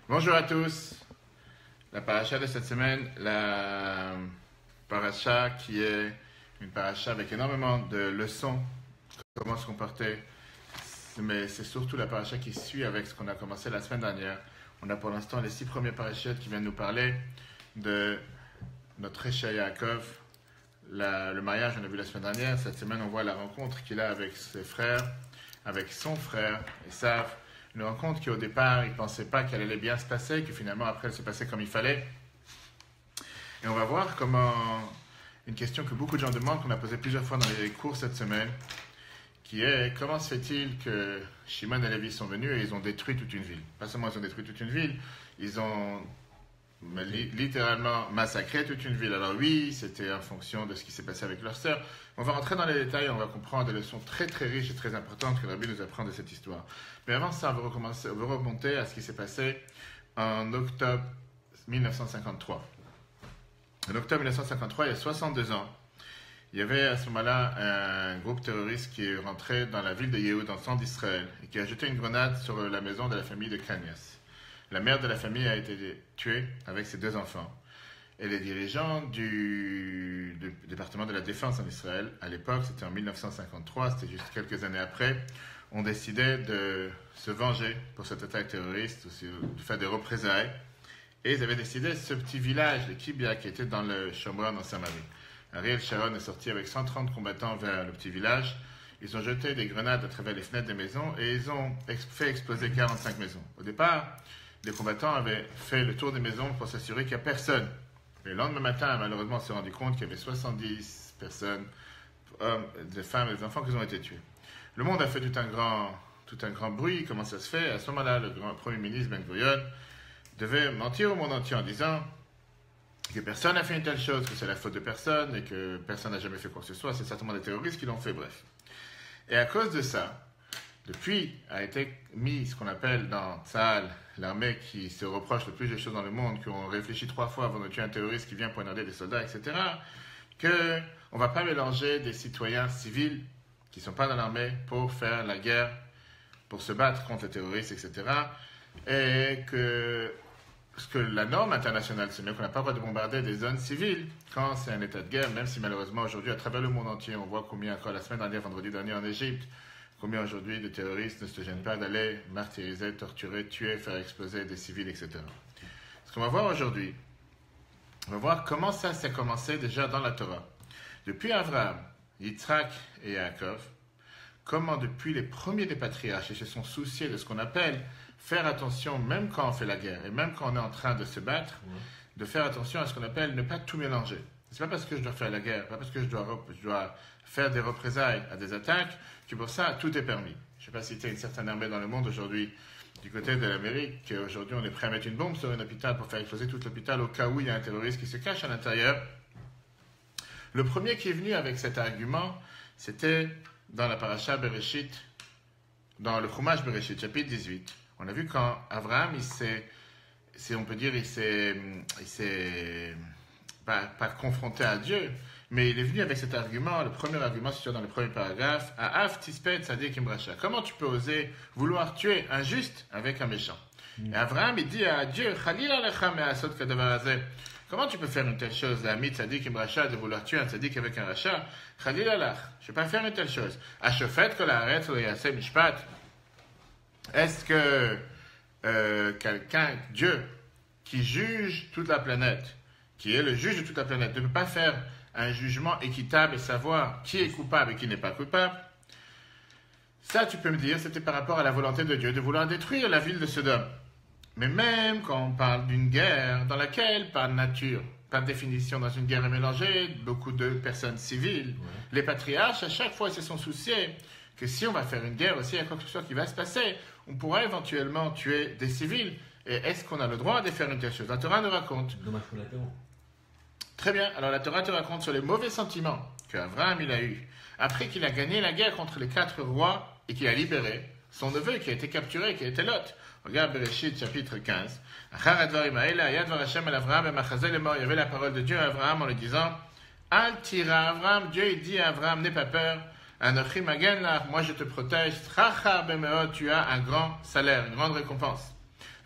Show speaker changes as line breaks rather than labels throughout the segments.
Bonjour à tous. La paracha de cette semaine, la paracha qui est une paracha avec énormément de leçons, comment se comporter, mais c'est surtout la paracha qui suit avec ce qu'on a commencé la semaine dernière. On a pour l'instant les 6 premiers parachutes qui viennent nous parler de notre Récha Yaakov, le mariage on a vu la semaine dernière. Cette semaine on voit la rencontre qu'il a avec ses frères, avec son frère Esav. Une rencontre qui au départ, il ne pensait pas qu'elle allait bien se passer, que finalement après elle s'est passée comme il fallait. Et on va voir comment, une question que beaucoup de gens demandent, qu'on a posée plusieurs fois dans les cours cette semaine, qui est comment se fait-il que Shimon et Lévi sont venus et ils ont détruit toute une ville. Pas seulement ils ont détruit toute une ville, ils ont littéralement massacré toute une ville. Alors oui, c'était en fonction de ce qui s'est passé avec leur sœur. On va rentrer dans les détails, on va comprendre des leçons très très riches et très importantes que le Rabbi nous apprend de cette histoire. Mais avant ça, on va remonter à ce qui s'est passé en octobre 1953. En octobre 1953, il y a 62 ans, il y avait à ce moment-là un groupe terroriste qui est rentré dans la ville de Yehoud, dans le centre d'Israël, et qui a jeté une grenade sur la maison de la famille de Kanias. La mère de la famille a été tuée avec ses 2 enfants. Et les dirigeants du département de la défense en Israël, à l'époque, c'était en 1953, c'était juste quelques années après, ont décidé de se venger pour cette attaque terroriste, de faire des représailles. Et ils avaient décidé, ce petit village, le Kibia, qui était dans le Shomron en Samarie. Ariel Sharon est sorti avec 130 combattants vers le petit village. Ils ont jeté des grenades à travers les fenêtres des maisons et ils ont fait exploser 45 maisons. Au départ, les combattants avaient fait le tour des maisons pour s'assurer qu'il n'y a personne. Mais le lendemain matin, malheureusement, on s'est rendu compte qu'il y avait 70 personnes, hommes, des femmes et des enfants qui ont été tués. Le monde a fait tout un grand bruit. Comment ça se fait? À ce moment-là, le grand Premier ministre Ben-Gurion devait mentir au monde entier en disant que personne n'a fait une telle chose, que c'est la faute de personne et que personne n'a jamais fait quoi que ce soit. C'est certainement des terroristes qui l'ont fait, bref. Et à cause de ça, depuis a été mis ce qu'on appelle dans Tzahal, l'armée qui se reproche le plus de choses dans le monde, qu'on réfléchit 3 fois avant de tuer un terroriste qui vient poignarder des soldats, etc., qu'on ne va pas mélanger des citoyens civils qui ne sont pas dans l'armée pour faire la guerre, pour se battre contre les terroristes, etc., et que ce que la norme internationale, c'est même qu'on n'a pas le droit de bombarder des zones civiles quand c'est un état de guerre, même si malheureusement aujourd'hui, à travers le monde entier, on voit combien encore la semaine dernière, vendredi dernier en Égypte, combien aujourd'hui de terroristes ne se gênent pas d'aller martyriser, torturer, tuer, faire exploser des civils, etc. Ce qu'on va voir aujourd'hui, on va voir comment ça s'est commencé déjà dans la Torah. Depuis Abraham, Yitzhak et Yaakov, comment depuis les premiers des patriarches, ils se sont souciés de ce qu'on appelle faire attention, même quand on fait la guerre, et même quand on est en train de se battre, de faire attention à ce qu'on appelle ne pas tout mélanger. C'est pas parce que je dois faire la guerre, pas parce que je dois faire des représailles à des attaques, que pour ça, tout est permis. Je ne sais pas si tu as une certaine armée dans le monde aujourd'hui, du côté de l'Amérique, aujourd'hui on est prêt à mettre une bombe sur un hôpital pour faire exploser tout l'hôpital au cas où il y a un terroriste qui se cache à l'intérieur. Le premier qui est venu avec cet argument, c'était dans la paracha Bereshit, dans le Chumash Bereshit, chapitre 18. On a vu quand Abraham, il s'est pas confronté à Dieu, mais il est venu avec cet argument. Le premier argument, c'est dans le premier paragraphe, Ha'af tispet tzadik imracha. Comment tu peux oser vouloir tuer un juste avec un méchant? Et Abraham, il dit à Dieu, Chalil alecha me'asot kadavar hazeh. Comment tu peux faire une telle chose, l'ami tzadik imracha, de vouloir tuer un tzadik avec un rachat? Chalil alach, je ne vais pas faire une telle chose. Ashofet kol haaretz lo yaseh mishpat. Est-ce que quelqu'un, Dieu, qui juge toute la planète, qui est le juge de toute la planète, ne peut pas faire un jugement équitable et savoir qui est coupable et qui n'est pas coupable? Ça, tu peux me dire, c'était par rapport à la volonté de Dieu de vouloir détruire la ville de Sodome. Mais même quand on parle d'une guerre dans laquelle, par nature, par définition, dans une guerre est mélangée, beaucoup de personnes civiles, les patriarches, à chaque fois, ils se sont souciés que si on va faire une guerre aussi, il y a quoi que ce soit qui va se passer, on pourra éventuellement tuer des civils. Et est-ce qu'on a le droit de faire une telle chose? La Torah nous raconte.
Dommage collatéraux.
Très bien. Alors la Torah te raconte sur les mauvais sentiments qu'Abraham il a eu après qu'il a gagné la guerre contre les 4 rois et qu'il a libéré son neveu qui a été capturé, qui était Lot. Regarde Bereshit chapitre 15. Il y avait la parole de Dieu à Abraham en lui disant Al tira Abraham, Dieu il dit à Abraham, n'aie pas peur. Anochi magen lach, moi je te protège. Tu as un grand salaire, une grande récompense.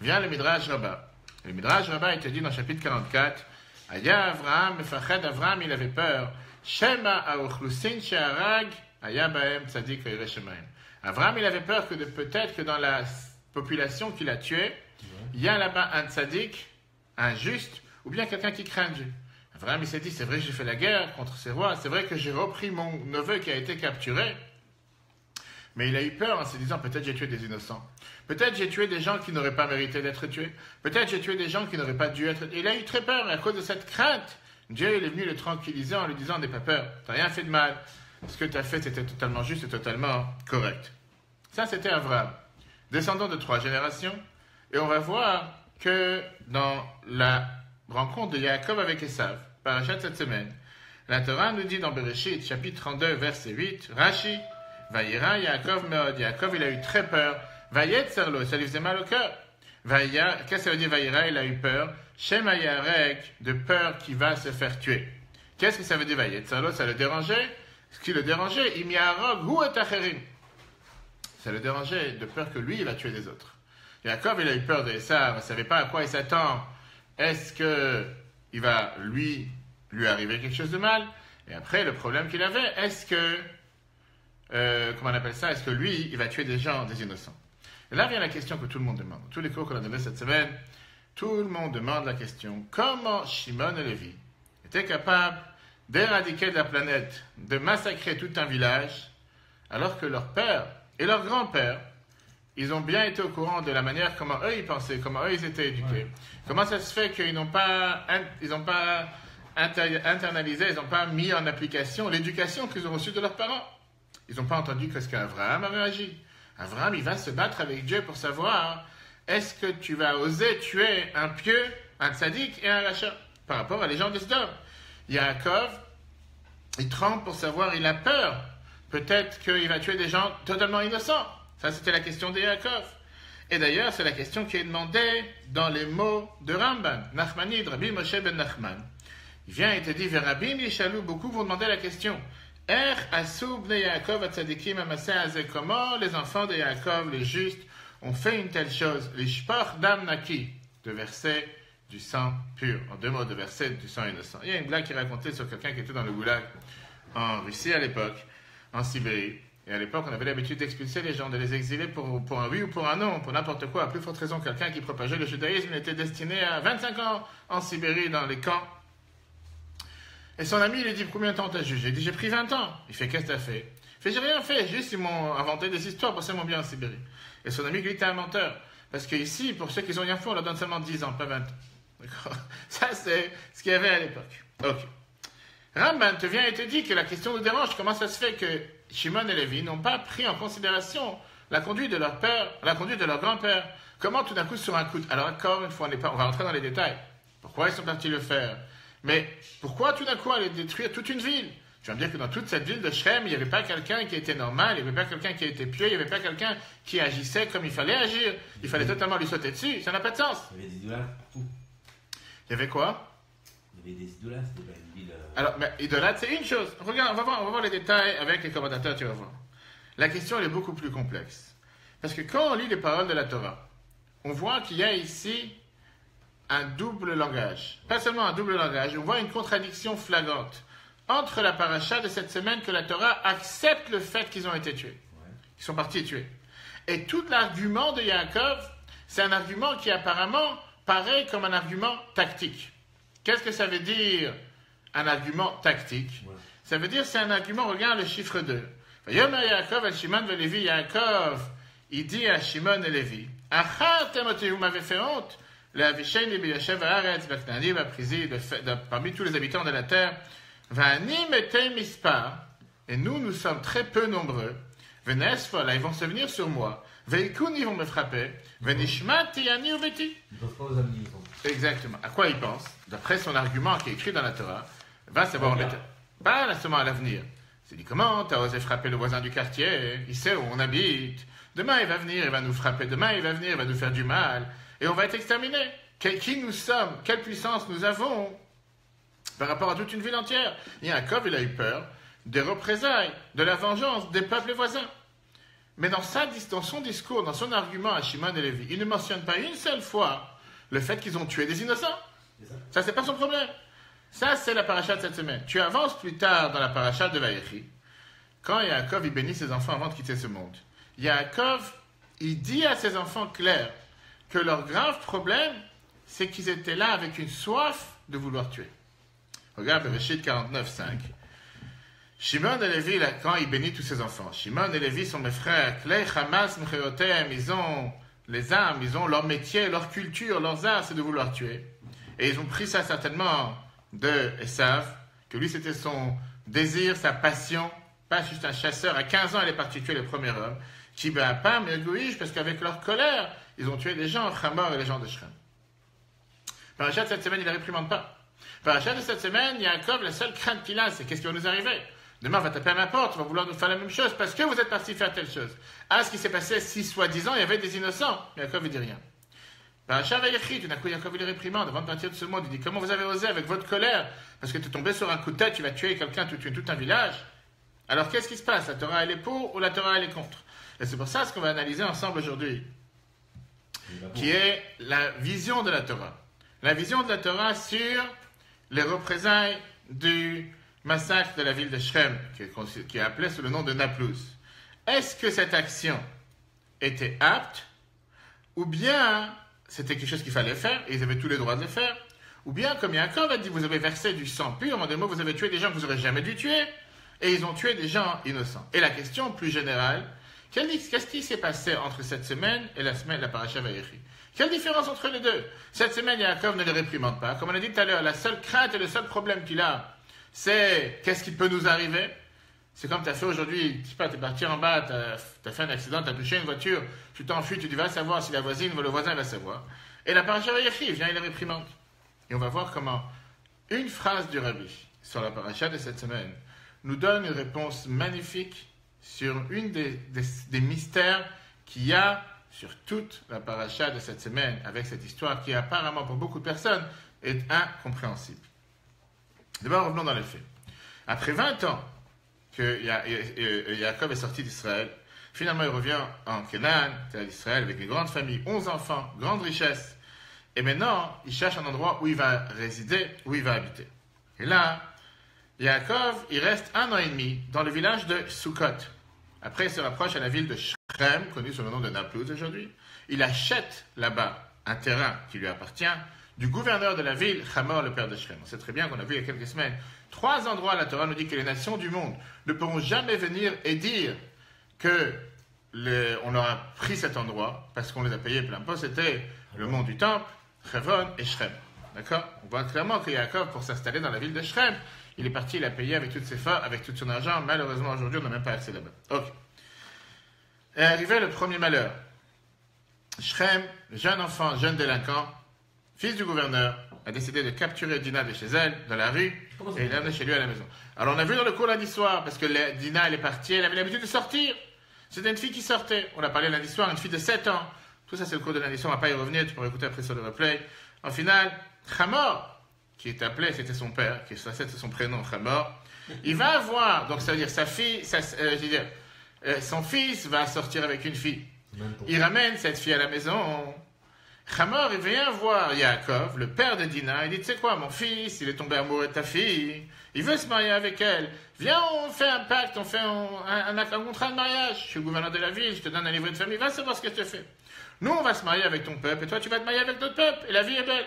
vient le Midrash Rabbah. Le Midrash Rabbah, il te dit dans le chapitre 44, Aya Avraham, Mefachad Avraham, il avait peur. Shema Aochlusin Sheharag, Aya Baem Tzadik Veire Shemaim. Avraham, il avait peur que peut-être que dans la population qu'il a tuée, il y a là-bas un tzaddik, un juste, ou bien quelqu'un qui craint Dieu. Avraham, il s'est dit, c'est vrai que j'ai fait la guerre contre ces rois, c'est vrai que j'ai repris mon neveu qui a été capturé, mais il a eu peur en se disant, peut-être j'ai tué des innocents. Peut-être j'ai tué des gens qui n'auraient pas mérité d'être tués. Peut-être j'ai tué des gens qui n'auraient pas dû être... Il a eu très peur, et à cause de cette crainte, Dieu il est venu le tranquilliser en lui disant, n'aie pas peur, tu n'as rien fait de mal. Ce que tu as fait, c'était totalement juste et totalement correct. Ça, c'était Avraham. Descendant de 3 générations, et on va voir que dans la rencontre de Yaakov avec Esav, parachat cette semaine, la Torah nous dit dans Bereshit, chapitre 32, verset 8, Rashi, Vayira Yaakov meod. Yaakov, il a eu très peur. Vayetzerlo, ça lui faisait mal au cœur. Qu'est-ce que ça veut dire Vayira? Il a eu peur. Shema Yarek, de peur qu'il va se faire tuer. Qu'est-ce que ça veut dire Vayetzerlo? Ça le dérangeait. Ce qui le dérangeait, Imiarog hu et acherim. Ça le dérangeait de peur que lui, il va tuer des autres. Yaakov, il a eu peur de Esav, il ne savait pas à quoi il s'attend. Est-ce qu'il va lui arriver quelque chose de mal? Et après, le problème qu'il avait, est-ce que, comment on appelle ça, est-ce que lui, il va tuer des gens, des innocents? Et là vient la question que tout le monde demande. Tous les cours qu'on a donnés cette semaine, tout le monde demande la question, comment Shimon et Lévi étaient capables d'éradiquer de la planète, de massacrer tout un village, alors que leur père et leur grand-père, ils ont bien été au courant de la manière comment eux ils pensaient, comment eux ils étaient éduqués. Comment ça se fait qu'ils n'ont pas, internalisé, ils n'ont pas mis en application l'éducation qu'ils ont reçue de leurs parents. Ils n'ont pas entendu ce qu'Abraham avait agi. Abraham, il va se battre avec Dieu pour savoir est-ce que tu vas oser tuer un pieux, un tzaddik et un rachat par rapport à les gens de Sodome. Yaakov, il tremble pour savoir, il a peur. Peut-être qu'il va tuer des gens totalement innocents. Ça, c'était la question de Yaakov. Et d'ailleurs, c'est la question qui est demandée dans les mots de Ramban, Nachmanide, Rabbi Moshe ben Nachman. Il vient et te dit, Verabim Yishalou, beaucoup vont demander la question. Comment les enfants de Yaakov, les justes, ont fait une telle chose? Les shpach dam naki, de verset du sang pur. En 2 mots, de verset du sang innocent. Il y a une blague qui est racontée sur quelqu'un qui était dans le goulag en Russie à l'époque, en Sibérie. Et à l'époque, on avait l'habitude d'expulser les gens, de les exiler pour un oui ou pour un non, pour n'importe quoi. À plus forte raison, quelqu'un qui propageait le judaïsme était destiné à 25 ans en Sibérie, dans les camps. Et son ami, il lui dit, combien de temps t'as jugé? Il dit, j'ai pris 20 ans. Il fait, qu'est-ce que t'as fait? Il fait, j'ai rien fait, juste ils m'ont inventé des histoires pour ça mon bien en Sibérie. Et son ami lui dit, t'es un menteur. Parce qu'ici, pour ceux qui ont rien fait, on leur donne seulement 10 ans, pas 20 ans. D'accord? Ça, c'est ce qu'il y avait à l'époque. Ok. Ramban te vient et te dit que la question nous dérange. Comment ça se fait que Shimon et Lévi n'ont pas pris en considération la conduite de leur père, la conduite de leur grand-père? Comment tout d'un coup sur un coup alors encore une fois, on va rentrer dans les détails. Pourquoi ils sont partis le faire? Mais pourquoi tout d'un coup aller détruire toute une ville? Tu vas me dire que dans toute cette ville de Shrem, il n'y avait pas quelqu'un qui était normal, il n'y avait pas quelqu'un qui était pieux, il n'y avait pas quelqu'un qui agissait comme il fallait agir. Il fallait totalement lui sauter dessus, ça n'a pas de sens.
Il y avait des idolâtres partout.
Il y avait quoi?
Il y avait des idolâtres, c'était pas une ville...
Alors, mais idolâtre, c'est une chose. Regarde, on va voir les détails avec les commentateurs, tu vas voir. La question, elle est beaucoup plus complexe. Parce que quand on lit les paroles de la Torah, on voit qu'il y a ici un double langage. Pas seulement un double langage, on voit une contradiction flagrante entre la paracha de cette semaine que la Torah accepte le fait qu'ils ont été tués. Ils sont partis tués. Et tout l'argument de Yaakov, c'est un argument qui apparemment paraît comme un argument tactique. Qu'est-ce que ça veut dire un argument tactique? Ça veut dire c'est un argument, regarde le chiffre 2. Yaakov et Shimon et Lévi, Yaakov, il dit à Shimon et Lévi, vous m'avez fait honte, parmi tous les habitants de la terre, et nous sommes très peu nombreux, ils vont se venir sur moi, ils vont me frapper,
Ils pensent pas aux amis.
exactement. À quoi il pense? D'après son argument qui est écrit dans la Torah, va savoir pas seulement à l'avenir. Il dit, comment t'as osé frapper le voisin du quartier? Il sait où on habite. Demain, il va venir, il va nous frapper. Demain, il va venir, il va nous faire du mal. Et on va être exterminés. Qui nous sommes? Quelle puissance nous avons par rapport à toute une ville entière? Yaakov, il a eu peur des représailles, de la vengeance des peuples voisins. Mais dans son discours, dans son argument à Shimon et Lévi, il ne mentionne pas une seule fois le fait qu'ils ont tué des innocents. Ça, c'est pas son problème. Ça, c'est la paracha de cette semaine. Tu avances plus tard dans la paracha de Vaïchi, quand Yaakov, il bénit ses enfants avant de quitter ce monde. Yaakov, il dit à ses enfants clairs que leur grave problème, c'est qu'ils étaient là avec une soif de vouloir tuer. Regarde Bereshit 49, 5. Shimon et Lévi, quand il bénit tous ses enfants, Shimon et Lévi sont mes frères, Klei Hamas Mecherotem, ils ont les armes, ils ont leur métier, leur culture, leurs arts, c'est de vouloir tuer. Et ils ont pris ça certainement de Esav, que lui c'était son désir, sa passion, pas juste un chasseur. À 15 ans, il est parti tuer le premier homme. Kiba Pam et Goïch, parce qu'avec leur colère, ils ont tué des gens, Hamor et les gens de Shrem. Parachat de cette semaine, il ne réprimande pas. Parachat de cette semaine, Yaakov, la seule crainte qu'il a, c'est qu'est-ce qui va nous arriver? Demain, on va taper à ma porte, on va vouloir nous faire la même chose parce que vous êtes partis faire telle chose. Ah, ce qui s'est passé, si soi-disant, il y avait des innocents. Yaakov, il dit rien. Parachat Vaïchi, tout d'un coup, Yaakov, il réprimande avant de partir de ce monde. Il dit, comment vous avez osé avec votre colère? Parce que tu es tombé sur un coup de tête, tu vas tuer quelqu'un, tu tues tout un village. Alors, qu'est-ce qui se passe? La Torah, elle est pour ou la Torah, elle est contre? Et c'est pour ça ce qu'on va analyser ensemble aujourd'hui, qui est la vision de la Torah. La vision de la Torah sur les représailles du massacre de la ville de Shrem, qui est appelé sous le nom de Naplouse. Est-ce que cette action était apte, ou bien c'était quelque chose qu'il fallait faire, et ils avaient tous les droits de le faire, ou bien, comme Yaakov a dit, vous avez versé du sang pur, en des mots, vous avez tué des gens que vous n'aurez jamais dû tuer, et ils ont tué des gens innocents. Et la question plus générale, qu'est-ce qui s'est passé entre cette semaine et la semaine de la paracha Vaïchi? Quelle différence entre les deux? Cette semaine, Yaakov ne les réprimande pas. Comme on a dit tout à l'heure, la seule crainte et le seul problème qu'il a, c'est qu'est-ce qui peut nous arriver? C'est comme tu as fait aujourd'hui, tu sais pas, tu es parti en bas, tu as fait un accident, tu as touché une voiture, tu t'enfuis, tu dis va savoir si la voisine ou le voisin va savoir. Et la paracha Vaïchi vient et les réprimande. Et on va voir comment une phrase du Rabbi sur la paracha de cette semaine nous donne une réponse magnifique sur une des mystères qu'il y a sur toute la paracha de cette semaine, avec cette histoire qui apparemment pour beaucoup de personnes est incompréhensible. D'abord, revenons dans les faits. Après 20 ans que Yaakov est sorti d'Israël, finalement il revient en Canaan, terre d'Israël, avec une grande famille, 11 enfants, grande richesse, et maintenant il cherche un endroit où il va résider, où il va habiter. Et là, Yaakov, il reste 1 an et demi dans le village de Sukkot. Après, il se rapproche à la ville de Shrem, connue sous le nom de Naplouse aujourd'hui. Il achète là-bas un terrain qui lui appartient du gouverneur de la ville, Hamor, le père de Shrem. On sait très bien qu'on a vu il y a quelques semaines 3 endroits, la Torah nous dit que les nations du monde ne pourront jamais venir et dire que on leur a pris cet endroit parce qu'on les a payés plein pot. C'était le mont du Temple, Chevron et Shrem. D'accord? On voit clairement que Yaakov, pour s'installer dans la ville de Shrem, il est parti, il a payé avec toutes ses forces, avec tout son argent. Malheureusement, aujourd'hui, on n'a même pas accès là-bas. Ok. Est arrivé le premier malheur. Shrem, jeune enfant, jeune délinquant, fils du gouverneur, a décidé de capturer Dina de chez elle, dans la rue, et l'amener chez lui à la maison. Alors, on a vu dans le cours lundi soir, parce que Dina, elle est partie, elle avait l'habitude de sortir. C'était une fille qui sortait. On a parlé lundi soir, une fille de 7 ans. Tout ça, c'est le cours de lundi soir, on ne va pas y revenir, tu pourras écouter après sur le replay. En final, Hamor, qui est appelé, c'était son père, qui c'est son prénom, Hamor, il va avoir, donc ça veut dire sa fille, son fils va sortir avec une fille. Il ramène cette fille à la maison. Hamor, il vient voir Yaakov, le père de Dina, il dit, tu sais quoi, mon fils, il est tombé amoureux de ta fille, il veut se marier avec elle. Viens, on fait un pacte, on fait un contrat de mariage. Je suis le gouverneur de la ville, je te donne un livret de famille, va savoir ce que je te fais. Nous, on va se marier avec ton peuple, et toi, tu vas te marier avec notre peuple, et la vie est belle.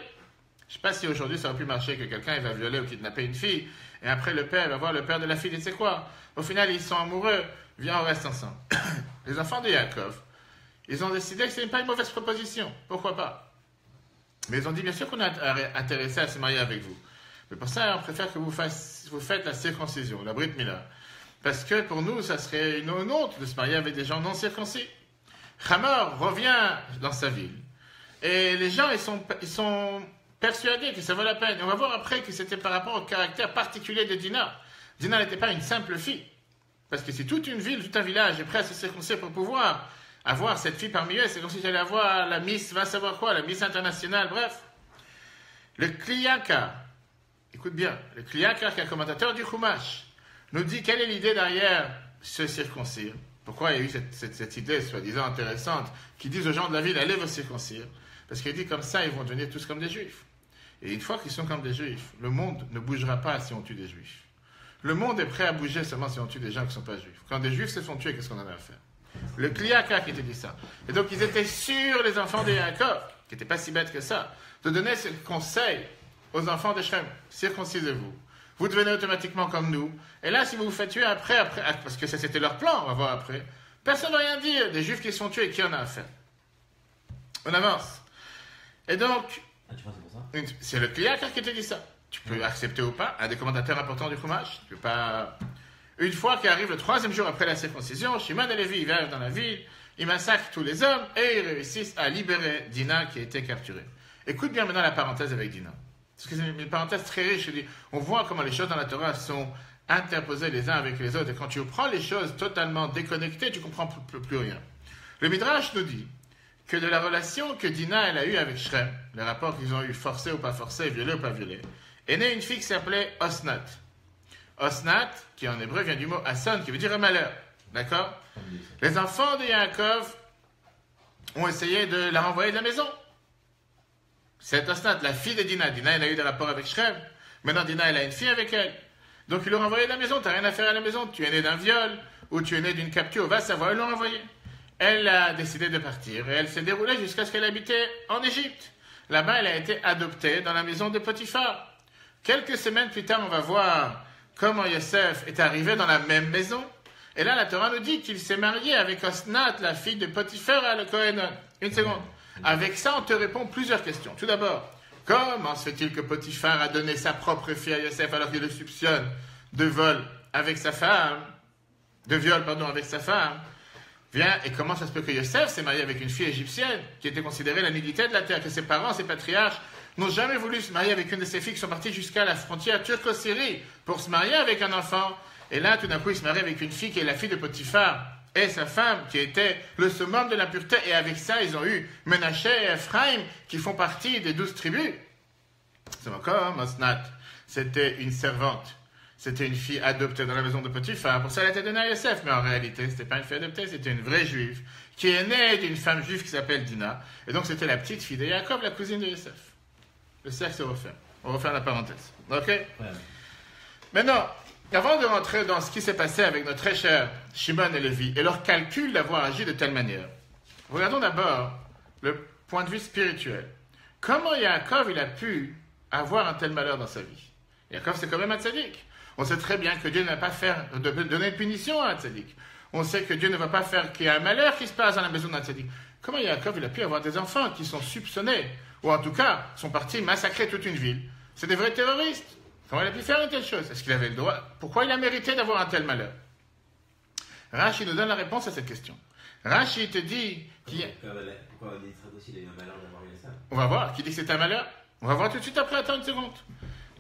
Je ne sais pas si aujourd'hui ça aurait pu marcher que quelqu'un il va violer ou kidnapper une fille, et après le père va voir le père de la fille, et tu sais quoi? Au final, ils sont amoureux, viens, on reste ensemble. Les enfants de Yaakov, ils ont décidé que ce n'est pas une mauvaise proposition, pourquoi pas? Mais ils ont dit, bien sûr qu'on est intéressé à se marier avec vous. Mais pour ça, on préfère que vous faites la circoncision, la Brit Mila. Parce que pour nous, ça serait une honte de se marier avec des gens non circoncis. Hamor revient dans sa ville. Et les gens, ils sont persuadés que ça vaut la peine. Et on va voir après que c'était par rapport au caractère particulier de Dina. Dina n'était pas une simple fille. Parce que si toute une ville, tout un village est prêt à se circoncire pour pouvoir avoir cette fille parmi eux, c'est comme si j'allais avoir la Miss, va savoir quoi, la Miss internationale, bref. Le Kliyaka, écoute bien, le Kliyaka, qui est un commentateur du Chumash, nous dit quelle est l'idée derrière se circoncire. Pourquoi il y a eu cette idée, soi-disant intéressante, qui dit aux gens de la ville, allez vous circoncire. Parce qu'il dit comme ça, ils vont devenir tous comme des juifs. Et une fois qu'ils sont comme des juifs, le monde ne bougera pas si on tue des juifs. Le monde est prêt à bouger seulement si on tue des gens qui ne sont pas juifs. Quand des juifs se font tuer, qu'est-ce qu'on en a à faire? Le Kliaka qui était dit ça. Et donc ils étaient sûrs, les enfants de Yaakov, qui n'étaient pas si bêtes que ça, de donner ce conseil aux enfants de Shrem. Circoncisez-vous. Vous devenez automatiquement comme nous. Et là, si vous vous faites tuer après, parce que ça c'était leur plan, on va voir après, personne ne va rien dire. Des juifs qui se sont tués, qui en a à faire? On avance. Et donc,
Ah, tu penses que c'est pour ça?
c'est le Kliaka qui te dit ça. Tu peux accepter ou pas, un des commentateurs importants du Chumash. Tu peux pas... Une fois qu'arrive le 3e jour après la circoncision, Shimon et Lévi arrivent dans la ville, ils massacrent tous les hommes et ils réussissent à libérer Dina qui a été capturée. Écoute bien maintenant la parenthèse avec Dina. Parce que c'est une parenthèse très riche. On voit comment les choses dans la Torah sont interposées les uns avec les autres. Et quand tu prends les choses totalement déconnectées, tu ne comprends plus rien. Le Midrash nous dit que de la relation que Dina elle a eue avec Shrem, les rapports qu'ils ont eu forcés ou pas forcés, violés ou pas violés, est née une fille qui s'appelait Osnat. Osnat, qui en hébreu vient du mot Asson, qui veut dire un malheur. D'accord? Les enfants de Yaakov ont essayé de la renvoyer de la maison. C'est Osnat, la fille de Dina. Dina, elle a eu des rapports avec Shrem. Maintenant, Dina, elle a une fille avec elle. Donc, ils l'ont renvoyée de la maison. Tu n'as rien à faire à la maison. Tu es né d'un viol ou tu es né d'une capture. Va savoir, ils l'ont renvoyée. Elle a décidé de partir et elle s'est déroulée jusqu'à ce qu'elle habitait en Égypte. Là-bas, elle a été adoptée dans la maison de Potiphar. Quelques semaines plus tard, on va voir comment Yosef est arrivé dans la même maison. Et là, la Torah nous dit qu'il s'est marié avec Osnat, la fille de Potiphar à le Kohen. Une seconde. Avec ça, on te répond plusieurs questions. Tout d'abord, comment se fait-il que Potiphar a donné sa propre fille à Yosef alors qu'il le soupçonne de vol avec sa femme, de viol, pardon, avec sa femme? Viens, et comment ça se peut que Yosef s'est marié avec une fille égyptienne qui était considérée la nullité de la terre, que ses parents, ses patriarches, n'ont jamais voulu se marier avec une de ces filles qui sont parties jusqu'à la frontière turco-syrie pour se marier avec un enfant. Et là, tout d'un coup, il se marie avec une fille qui est la fille de Potiphar et sa femme qui était le summum de la pureté. Et avec ça, ils ont eu Menaché et Ephraim qui font partie des 12 tribus. C'est encore Osnat. C'était une servante. C'était une fille adoptée dans la maison de Potiphar. Pour ça, elle a été donnée à Yosef. Mais en réalité, ce n'était pas une fille adoptée, c'était une vraie juive qui est née d'une femme juive qui s'appelle Dina. Et donc, c'était la petite fille de Yaakov, la cousine de Yosef. Le cercle se refait. On va refaire la parenthèse. OK? Ouais. Maintenant, avant de rentrer dans ce qui s'est passé avec notre très cher Shimon et Lévi et leur calcul d'avoir agi de telle manière, regardons d'abord le point de vue spirituel. Comment Yaakov il a pu avoir un tel malheur dans sa vie? Yaakov, c'est quand même un tzaddik. On sait très bien que Dieu ne va pas faire de donner une punition à un tzaddik. On sait que Dieu ne va pas faire qu'il y ait un malheur qui se passe dans la maison d'un tzaddik. Comment Yaakov il a pu avoir des enfants qui sont soupçonnés, ou en tout cas sont partis massacrer toute une ville? C'est des vrais terroristes. Comment il a pu faire une telle chose? Est-ce qu'il avait le droit? Pourquoi il a mérité d'avoir un tel malheur? Rashi nous donne la réponse à cette question. Rashi te dit qu'il y a...
Pourquoi Yitzhak aussi il a eu un malheur d'avoir eu ça?
On va voir. Qui dit que c'est un malheur? On va voir tout de suite après. Attends une seconde.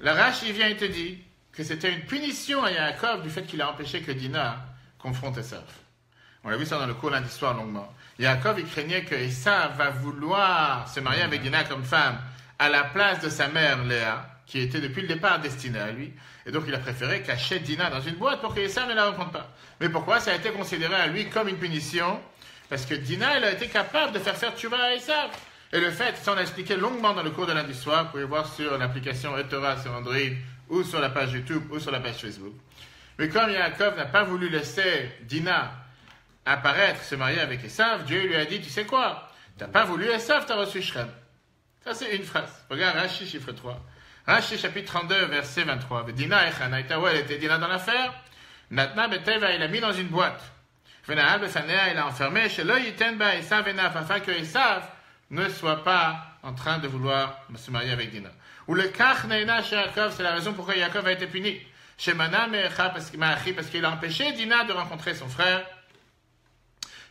La Rashi vient et te dit que c'était une punition à Yaakov du fait qu'il a empêché que Dina confronte Esav. On l'a vu ça dans le cours lundi soir longuement. Yaakov, il craignait que Esav va vouloir se marier avec Dina comme femme à la place de sa mère Léa, qui était depuis le départ destinée à lui. Et donc, il a préféré cacher Dina dans une boîte pour que Esav ne la rencontre pas. Mais pourquoi? Ça a été considéré à lui comme une punition. Parce que Dina, elle a été capable de faire tchouva à Esav. Et le fait, ça on a expliqué longuement dans le cours de lundi soir, vous pouvez voir sur l'application eTorah sur Android, ou sur la page YouTube, ou sur la page Facebook. Mais comme Yaakov n'a pas voulu laisser Dina apparaître, se marier avec Esav, Dieu lui a dit, tu sais quoi? Tu n'as pas voulu Esav, tu as reçu Shrem. Ça c'est une phrase. Regarde Rashi, chiffre 3. Rashi, chapitre 32, verset 23. Dina echana, elle était Dina dans l'affaire. Natna beteva, il l'a mis dans une boîte. Venaal befanea, il l'a enfermé. Shelo yiten ba Esav enaf, afin que Esav ne soit pas en train de vouloir se marier avec Dina. Ou le kach neina chez Yaakov, c'est la raison pourquoi Yaakov a été puni. Chez Mana mecha, parce qu'il a empêché Dina de rencontrer son frère.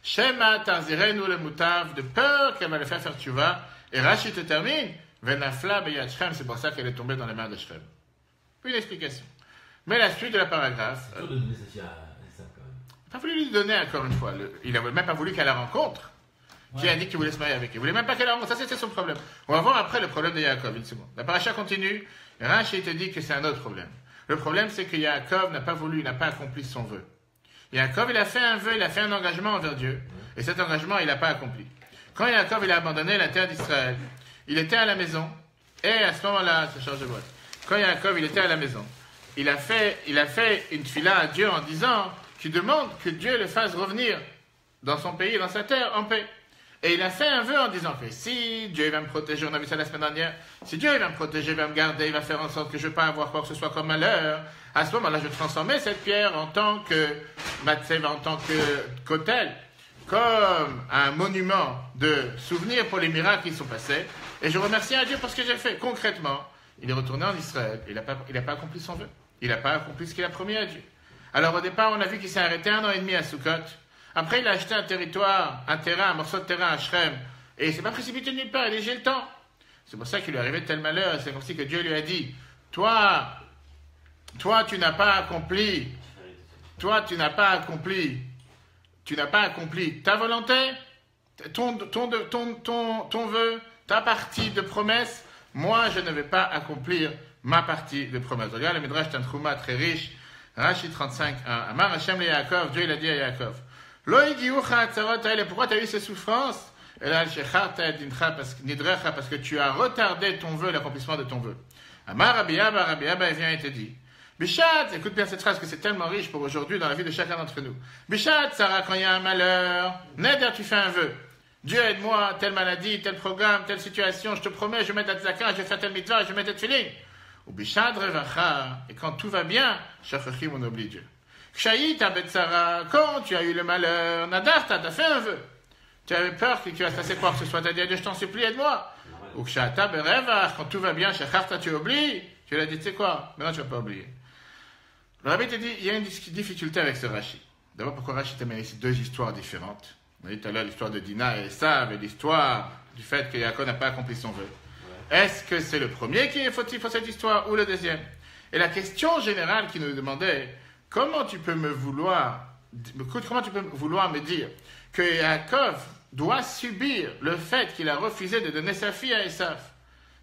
Shema tarzirenu le mutav, de peur qu'elle va le faire tchouva. Et Rashi te termine. Venafla beyad Shrem, c'est pour ça qu'elle est tombée dans les mains de Shrem. Une explication. Mais la suite de la paragraphe.
C'est sûr de donner ça à Esav quand même.
Il n'a pas voulu lui donner encore une fois. Il n'a même pas voulu qu'elle la rencontre. Qui a dit qu'il voulait se marier avec elle. Il voulait même pas qu'elle la rencontre. Ça, c'était son problème. On va voir après le problème de Yaakov. Une seconde. La paracha continue. Rashi te dit que c'est un autre problème. Le problème, c'est que Yaakov n'a pas accompli son vœu. Yaakov, il a fait un vœu, il a fait un engagement envers Dieu. Et cet engagement, il n'a pas accompli. Quand Yaakov, il a abandonné la terre d'Israël, il était à la maison. Et à ce moment-là, ça change de boîte. Quand Yaakov, il était à la maison, il a fait une tefila à Dieu en disant qu'il demande que Dieu le fasse revenir dans son pays, dans sa terre, en paix. Et il a fait un vœu en disant que si Dieu va me protéger, on a vu ça la semaine dernière, si Dieu va me protéger, va me garder, il va faire en sorte que je ne vais pas avoir quoi que ce soit comme malheur, à ce moment-là, je transformerai cette pierre en tant que matzeva, en tant que kotel, comme un monument de souvenir pour les miracles qui sont passés. Et je remercie à Dieu pour ce que j'ai fait. Concrètement, il est retourné en Israël. Il n'a pas accompli son vœu. Il n'a pas accompli ce qu'il a promis à Dieu. Alors au départ, on a vu qu'il s'est arrêté 1 an et demi à Sukkot. Après, il a acheté un territoire, un morceau de terrain à Shrem. Et il ne s'est pas précipité de nulle part. Il a dit, j'ai le temps. C'est pour ça qu'il lui est arrivé tel malheur. C'est comme si que Dieu lui a dit, toi, tu n'as pas accompli. Tu n'as pas accompli ta volonté, ton vœu, ta partie de promesse. Moi, je ne vais pas accomplir ma partie de promesse. Regarde le Midrash Tanchuma très riche. Rashi 35, 1. Amar Hashem le Yaakov, Dieu il a dit à Yaakov, Lo igiucha atzarot haele, pourquoi tu as eu ces souffrances? Et là, parce que tu as retardé ton vœu, l'accomplissement de ton vœu. Amar Rabbi Abba, il vient et te dit, Bishat, écoute bien cette phrase, que c'est tellement riche pour aujourd'hui dans la vie de chacun d'entre nous. Bishat, Sarah, quand il y a un malheur, Neder, tu fais un vœu. Dieu aide-moi, telle maladie, tel programme, telle situation, je te promets, je vais mettre la tzaka, je vais faire tel mitzvah, je vais mettre tel feeling. Ou Bishat, Revacha, et quand tout va bien, Shachachim, on oublie Dieu. Kshaïta, Betsara, quand tu as eu le malheur, Nadarta, tu as fait un vœu. Tu avais peur qu'il va se passer quoi que ce soit, tu as dit à Dieu, je t'en supplie, aide-moi. Ou Kshata, Berevach, quand tout va bien, Shacharta, tu oublies. Tu lui as dit, tu sais quoi, maintenant tu ne vas pas oublier. Le rabbi te dit, il y a une difficulté avec ce Rashi. D'abord, pourquoi Rashi t'a mis ici deux histoires différentes? On a dit tout à l'heure l'histoire de Dina et Esav et l'histoire du fait que Yaakov n'a pas accompli son vœu. Est-ce que c'est le premier qui est fautif pour cette histoire ou le deuxième? Et la question générale qui nous demandait, comment tu peux vouloir me dire que Yaakov doit subir le fait qu'il a refusé de donner sa fille à Esav?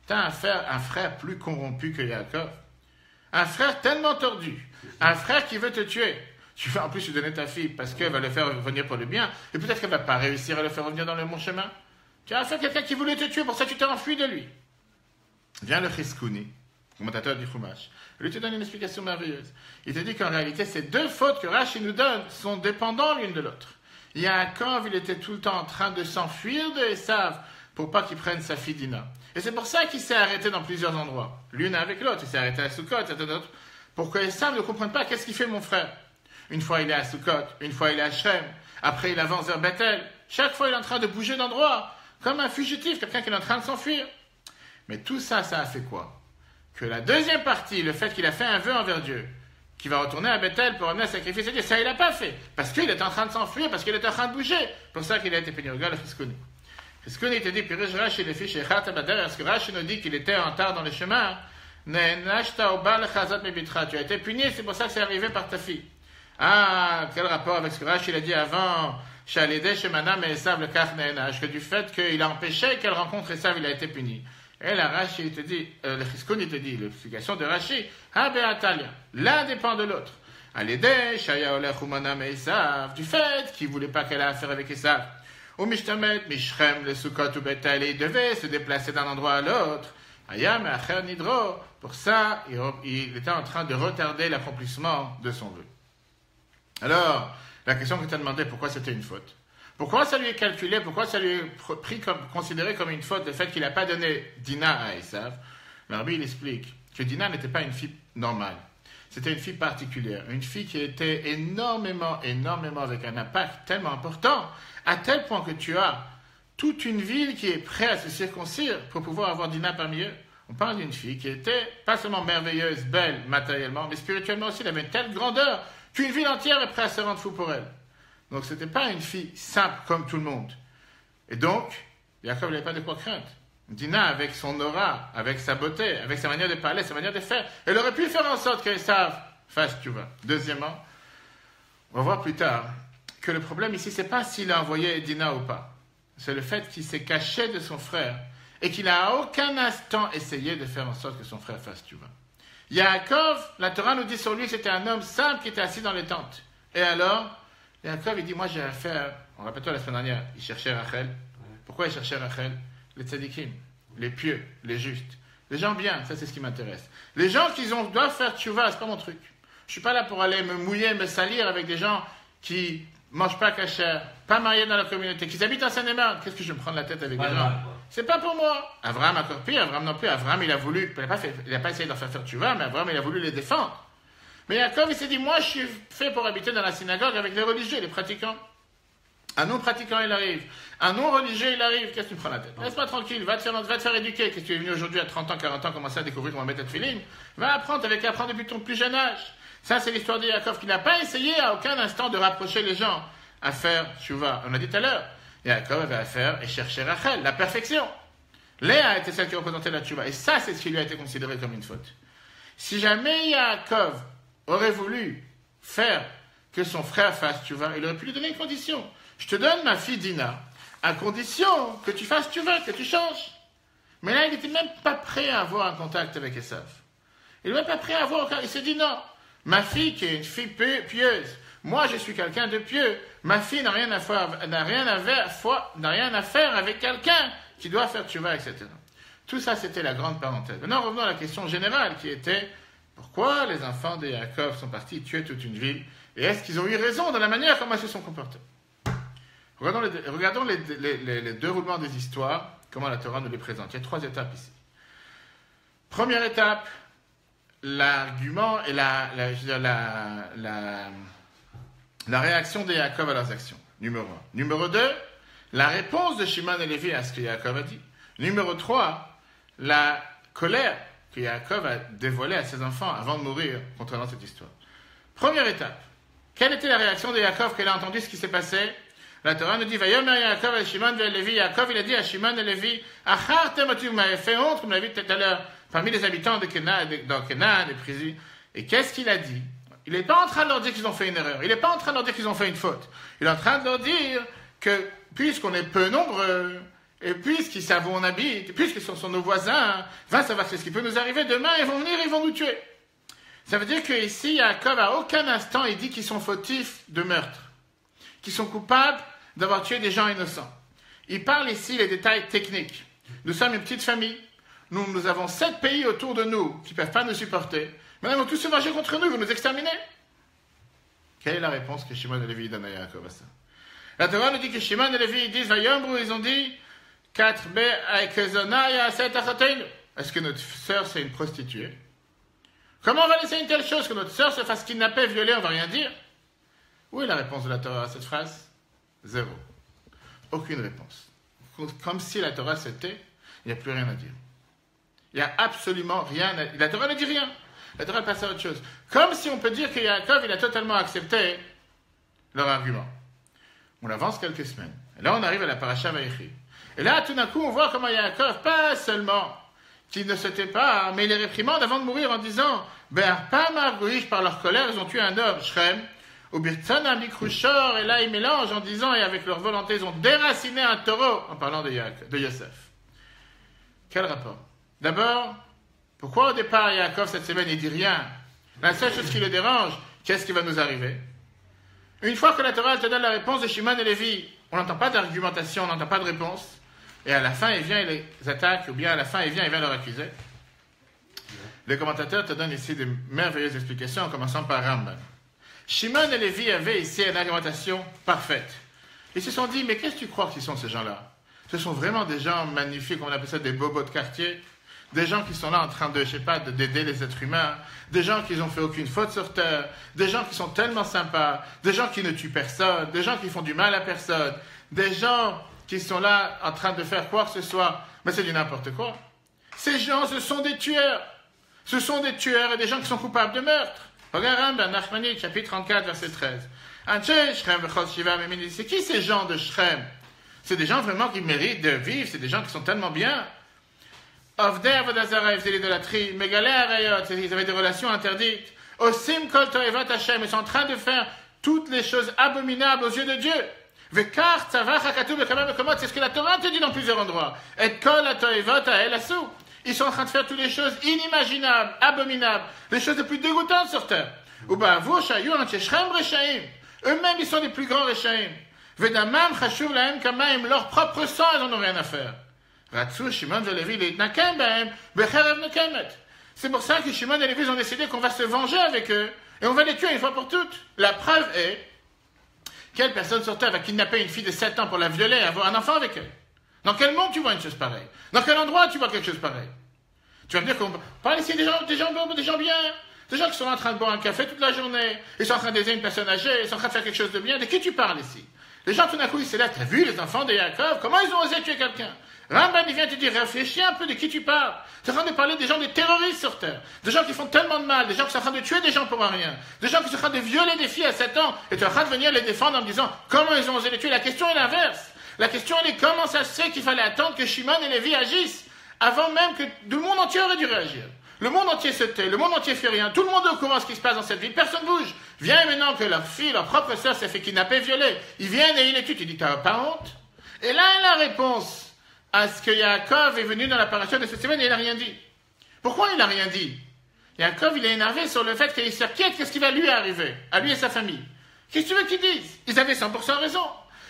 Tu as un frère plus corrompu que Yaakov. Un frère tellement tordu. Un frère qui veut te tuer. Tu vas en plus lui donner ta fille parce qu'elle va le faire revenir pour le bien. Et peut-être qu'elle ne va pas réussir à le faire revenir dans le bon chemin. Tu as affaire à quelqu'un qui voulait te tuer, pour ça tu t'es enfui de lui. Vient le Chizkuni, commentateur du Chumash. Lui te donne une explication merveilleuse. Il te dit qu'en réalité, ces deux fautes que Rashi nous donne sont dépendantes l'une de l'autre. Yaakov, il était tout le temps en train de s'enfuir de Esav pour pas qu'il prenne sa fille Dina. Et c'est pour ça qu'il s'est arrêté dans plusieurs endroits. L'une avec l'autre. Il s'est arrêté à Sukkot, et d'autres. Pour que Esav ne comprenne pas qu'est-ce qu'il fait mon frère. Une fois il est à Sukkot, une fois il est à Shrem. Après il avance vers Bethel. Chaque fois il est en train de bouger d'endroit. Comme un fugitif, quelqu'un qui est en train de s'enfuir. Mais tout ça, ça a fait quoi? Que la deuxième partie, le fait qu'il a fait un vœu envers Dieu, qui va retourner à Bethel pour amener un sacrifice à Dieu, ça il n'a pas fait. Parce qu'il était en train de s'enfuir, parce qu'il était en train de bouger. C'est pour ça qu'il a été puni. Regarde le Chizkuni. Chizkuni te dit, puis Rashi le fiche, parce que Rashi nous dit qu'il était en retard dans le chemin. Tu as été puni, c'est pour ça que c'est arrivé par ta fille. Ah, quel rapport avec ce que Rashi a dit avant, que du fait qu'il a empêché qu'elle rencontre Esav, il a été puni. Et la Rashi te dit, le Chizkuni te dit, l'explication de Rashi, l'un dépend de l'autre. Du fait qu'il ne voulait pas qu'elle ait affaire avec Esav. Ou Mishtamet, Mishrem, le Sukkot ou Bethel, il devait se déplacer d'un endroit à l'autre. Ayam et Acher Nidro. Pour ça, il était en train de retarder l'accomplissement de son vœu. Alors, la question que tu as demandé, pourquoi c'était une faute? Pourquoi ça lui est calculé? Pourquoi ça lui est considéré comme une faute, le fait qu'il n'a pas donné Dina à Esav? Le rabbi, il explique que Dina n'était pas une fille normale. C'était une fille particulière. Une fille qui était énormément avec un impact tellement important, à tel point que tu as toute une ville qui est prête à se circoncire pour pouvoir avoir Dina parmi eux. On parle d'une fille qui était pas seulement merveilleuse, belle matériellement, mais spirituellement aussi. Elle avait une telle grandeur qu'une ville entière est prête à se rendre fou pour elle. Donc ce n'était pas une fille simple comme tout le monde. Et donc, Yaakov n'avait pas de quoi craindre. Dina, avec son aura, avec sa beauté, avec sa manière de parler, sa manière de faire, elle aurait pu faire en sorte qu'Esav fasse tchouva. Deuxièmement, on va voir plus tard que le problème ici, ce n'est pas s'il a envoyé Dina ou pas. C'est le fait qu'il s'est caché de son frère et qu'il n'a à aucun instant essayé de faire en sorte que son frère fasse tchouva. Yaakov, la Torah nous dit sur lui, c'était un homme simple qui était assis dans les tentes. Et alors, Yaakov, il dit, moi j'ai affaire, on rappelle-toi la semaine dernière, il cherchait Rachel. Pourquoi il cherchait Rachel? Les tzadikim, les pieux, les justes. Les gens bien, ça c'est ce qui m'intéresse. Les gens qui doivent faire tchouva, c'est pas mon truc. Je suis pas là pour aller me mouiller, me salir avec des gens qui mangent pas kasher, pas mariés dans la communauté, qui habitent en Seine-et-Marne. Qu'est-ce que je vais me prendre la tête avec des gens? C'est pas pour moi. Abraham encore pire, Abraham non plus. Abraham il a voulu, il n'a pas essayé de leur faire tchouva, mais Abraham il a voulu les défendre. Mais Yaakov il s'est dit, moi je suis fait pour habiter dans la synagogue avec les religieux, les pratiquants. Un non-pratiquant, il arrive. Un non-religieux, il arrive. Qu'est-ce que tu me prends la tête? Laisse-moi tranquille, va te faire éduquer. Qu'est-ce que tu es venu aujourd'hui à 30 ans, 40 ans, commencer à découvrir comment mettre la tefilin? Va apprendre, avec apprendre depuis ton plus jeune âge. Ça, c'est l'histoire de Yaakov qui n'a pas essayé à aucun instant de rapprocher les gens à faire tchouva. On l'a dit tout à l'heure. Yaakov avait affaire et cherchait Rachel, la perfection. Léa était celle qui représentait la tchouva. Et ça, c'est ce qui lui a été considéré comme une faute. Si jamais Yaakov aurait voulu faire que son frère fasse tchouva, il aurait pu lui donner une condition. Je te donne ma fille Dina, à condition que tu fasses tchouva, que tu changes. Mais là, il n'était même pas prêt à avoir un contact avec Esav. Il n'était même pas prêt à avoir aucun... Il s'est dit non, ma fille qui est une fille pieuse, moi je suis quelqu'un de pieux, ma fille n'a rien à faire avec quelqu'un qui doit faire tchouva, etc. Tout ça, c'était la grande parenthèse. Maintenant, revenons à la question générale qui était pourquoi les enfants de Yaakov sont partis tuer toute une ville et est-ce qu'ils ont eu raison dans la manière comment ils se sont comportés? Regardons les déroulements des histoires, comment la Torah nous les présente. Il y a 3 étapes ici. Première étape, l'argument et la réaction de Yaakov à leurs actions. Numéro 1. Numéro 2, la réponse de Shimon et Lévi à ce que Yaakov a dit. Numéro 3, la colère que Yaakov a dévoilée à ses enfants avant de mourir concernant cette histoire. Première étape. Quelle était la réaction de Yaakov quand il a entendu ce qui s'est passé? La Torah nous dit, Vayomer Yaakov et Shimon et Lévi. Yaakov, il a dit à Shimon et Lévi, Achartem otu, vous m'avez fait honte, comme l'a vu tout à l'heure, parmi les habitants de Canaan, des Prisy. Et qu'est-ce qu'il a dit? Il n'est pas en train de leur dire qu'ils ont fait une erreur. Il n'est pas en train de leur dire qu'ils ont fait une faute. Il est en train de leur dire que, puisqu'on est peu nombreux, et puisqu'ils savent où on habite, puisqu'ils sont nos voisins, va savoir ce qui peut nous arriver demain, ils vont venir, ils vont nous tuer. Ça veut dire qu'ici, Yaakov, à aucun instant, il dit qu'ils sont fautifs de meurtre, qu'ils sont coupables d'avoir tué des gens innocents. Il parle ici les détails techniques. Nous sommes une petite famille. Nous avons 7 pays autour de nous qui ne peuvent pas nous supporter. Maintenant, ils vont tous se venger contre nous, ils vont nous exterminer. Quelle est la réponse que Shimon et Lévi donnent à Yaakov à ça? La Torah nous dit que Shimon et Lévi disent, Vayomru, ils ont dit, est-ce que notre sœur c'est une prostituée? Comment on va laisser une telle chose que notre sœur se fasse kidnapper, violer, on ne va rien dire? Où est la réponse de la Torah à cette phrase? 0. Aucune réponse. Comme si la Torah c'était, il n'y a plus rien à dire. Il n'y a absolument rien à dire. La Torah ne dit rien. La Torah passe à autre chose. Comme si on peut dire que Yaakov, il a totalement accepté leur argument. On avance quelques semaines. Et là, on arrive à la paracha Vaïchi. Et là, tout d'un coup, on voit comment Yaakov, pas seulement qu'il ne se tait pas, mais il les réprimande avant de mourir en disant, pas margouish par leur colère, ils ont tué un homme, Shrem, ou Birtzana Mikrushor, et là, ils mélangent en disant, et avec leur volonté, ils ont déraciné un taureau, en parlant de Yosef. Quel rapport? D'abord, pourquoi au départ, Yaakov, cette semaine, il dit rien? La seule chose qui le dérange, qu'est-ce qui va nous arriver? Une fois que la Torah te donne la réponse de Shimon et Lévi, on n'entend pas d'argumentation, on n'entend pas de réponse. Et à la fin, il vient, il les attaque, ou bien à la fin, il vient leur accuser. Les commentateurs te donnent ici des merveilleuses explications, en commençant par Rambam. Shimon et Lévi avaient ici une argumentation parfaite. Ils se sont dit, mais qu'est-ce que tu crois qu'ils sont ces gens-là? Ce sont vraiment des gens magnifiques, on appelle ça des bobos de quartier. Des gens qui sont là en train de, d'aider les êtres humains, des gens qui n'ont fait aucune faute sur terre, des gens qui sont tellement sympas, des gens qui ne tuent personne, des gens qui font du mal à personne, des gens qui sont là en train de faire quoi que ce soit, mais c'est du n'importe quoi. Ces gens, ce sont des tueurs. Ce sont des tueurs et des gens qui sont coupables de meurtre. Regarde dans Nachmani, chapitre 34, verset 13. C'est qui ces gens de Shrem? C'est des gens vraiment qui méritent de vivre, c'est des gens qui sont tellement bien. Ovdei Avodazara, ils faisaient l'idolâtrie. Megalé Arayot, ils avaient des relations interdites. Osim Kol Toevat Hashem, ils sont en train de faire toutes les choses abominables aux yeux de Dieu. Vekar Tzavach HaKatuv Bekamah Bekomot, c'est ce que la Torah te dit dans plusieurs endroits. Et Kol HaToevot HaEl Asu. Ils sont en train de faire toutes les choses inimaginables, abominables, les choses les plus dégoûtantes sur terre. Uba'avu Shayun Shechrem Reshaim. Eux-mêmes, ils sont les plus grands Réchaïm. Vedamam chashuv lahem kamaim, leur propre sang, ils n'en ont rien à faire. Ratsu, Shimon et Lévi, les nakem bahem, becherev nekemet. C'est pour ça que Shimon et Lévi ont décidé qu'on va se venger avec eux, et on va les tuer une fois pour toutes. La preuve est, quelle personne sur terre va kidnapper une fille de 7 ans pour la violer et avoir un enfant avec elle? Dans quel monde tu vois une chose pareille? Dans quel endroit tu vois quelque chose pareil? Tu vas me dire qu'on parle ici des gens bien, des gens qui sont en train de boire un café toute la journée, ils sont en train d'aider une personne âgée, ils sont en train de faire quelque chose de bien. De qui tu parles ici? Les gens tout d'un coup ils se lèvent, t'as vu les enfants de Yaakov? Comment ils ont osé tuer quelqu'un? Ramban il vient te dire, réfléchis un peu de qui tu parles. Tu es en train de parler des gens, des terroristes sur terre, des gens qui font tellement de mal, des gens qui sont en train de tuer des gens pour rien, des gens qui sont en train de violer des filles à 7 ans, et tu es en train de venir les défendre en me disant comment ils ont osé les tuer. La question est l'inverse. La question elle est comment ça se fait qu'il fallait attendre que Shimon et Lévi agissent avant même que le monde entier aurait dû réagir. Le monde entier se tait, le monde entier fait rien, tout le monde est au courant de ce qui se passe dans cette ville, personne bouge. Viens maintenant que leur fille, leur propre sœur s'est fait kidnapper, violer. Ils viennent et ils les tuent. Tu dis, t'as pas honte? Et là, la réponse à ce que Yaakov est venu dans la paracha de cette semaine et il n'a rien dit. Pourquoi il n'a rien dit? Yaakov, il est énervé sur le fait qu'il s'inquiète qu'est-ce qui va lui arriver, à lui et sa famille. Qu'est-ce que tu veux qu'ils disent? Ils avaient 100% raison.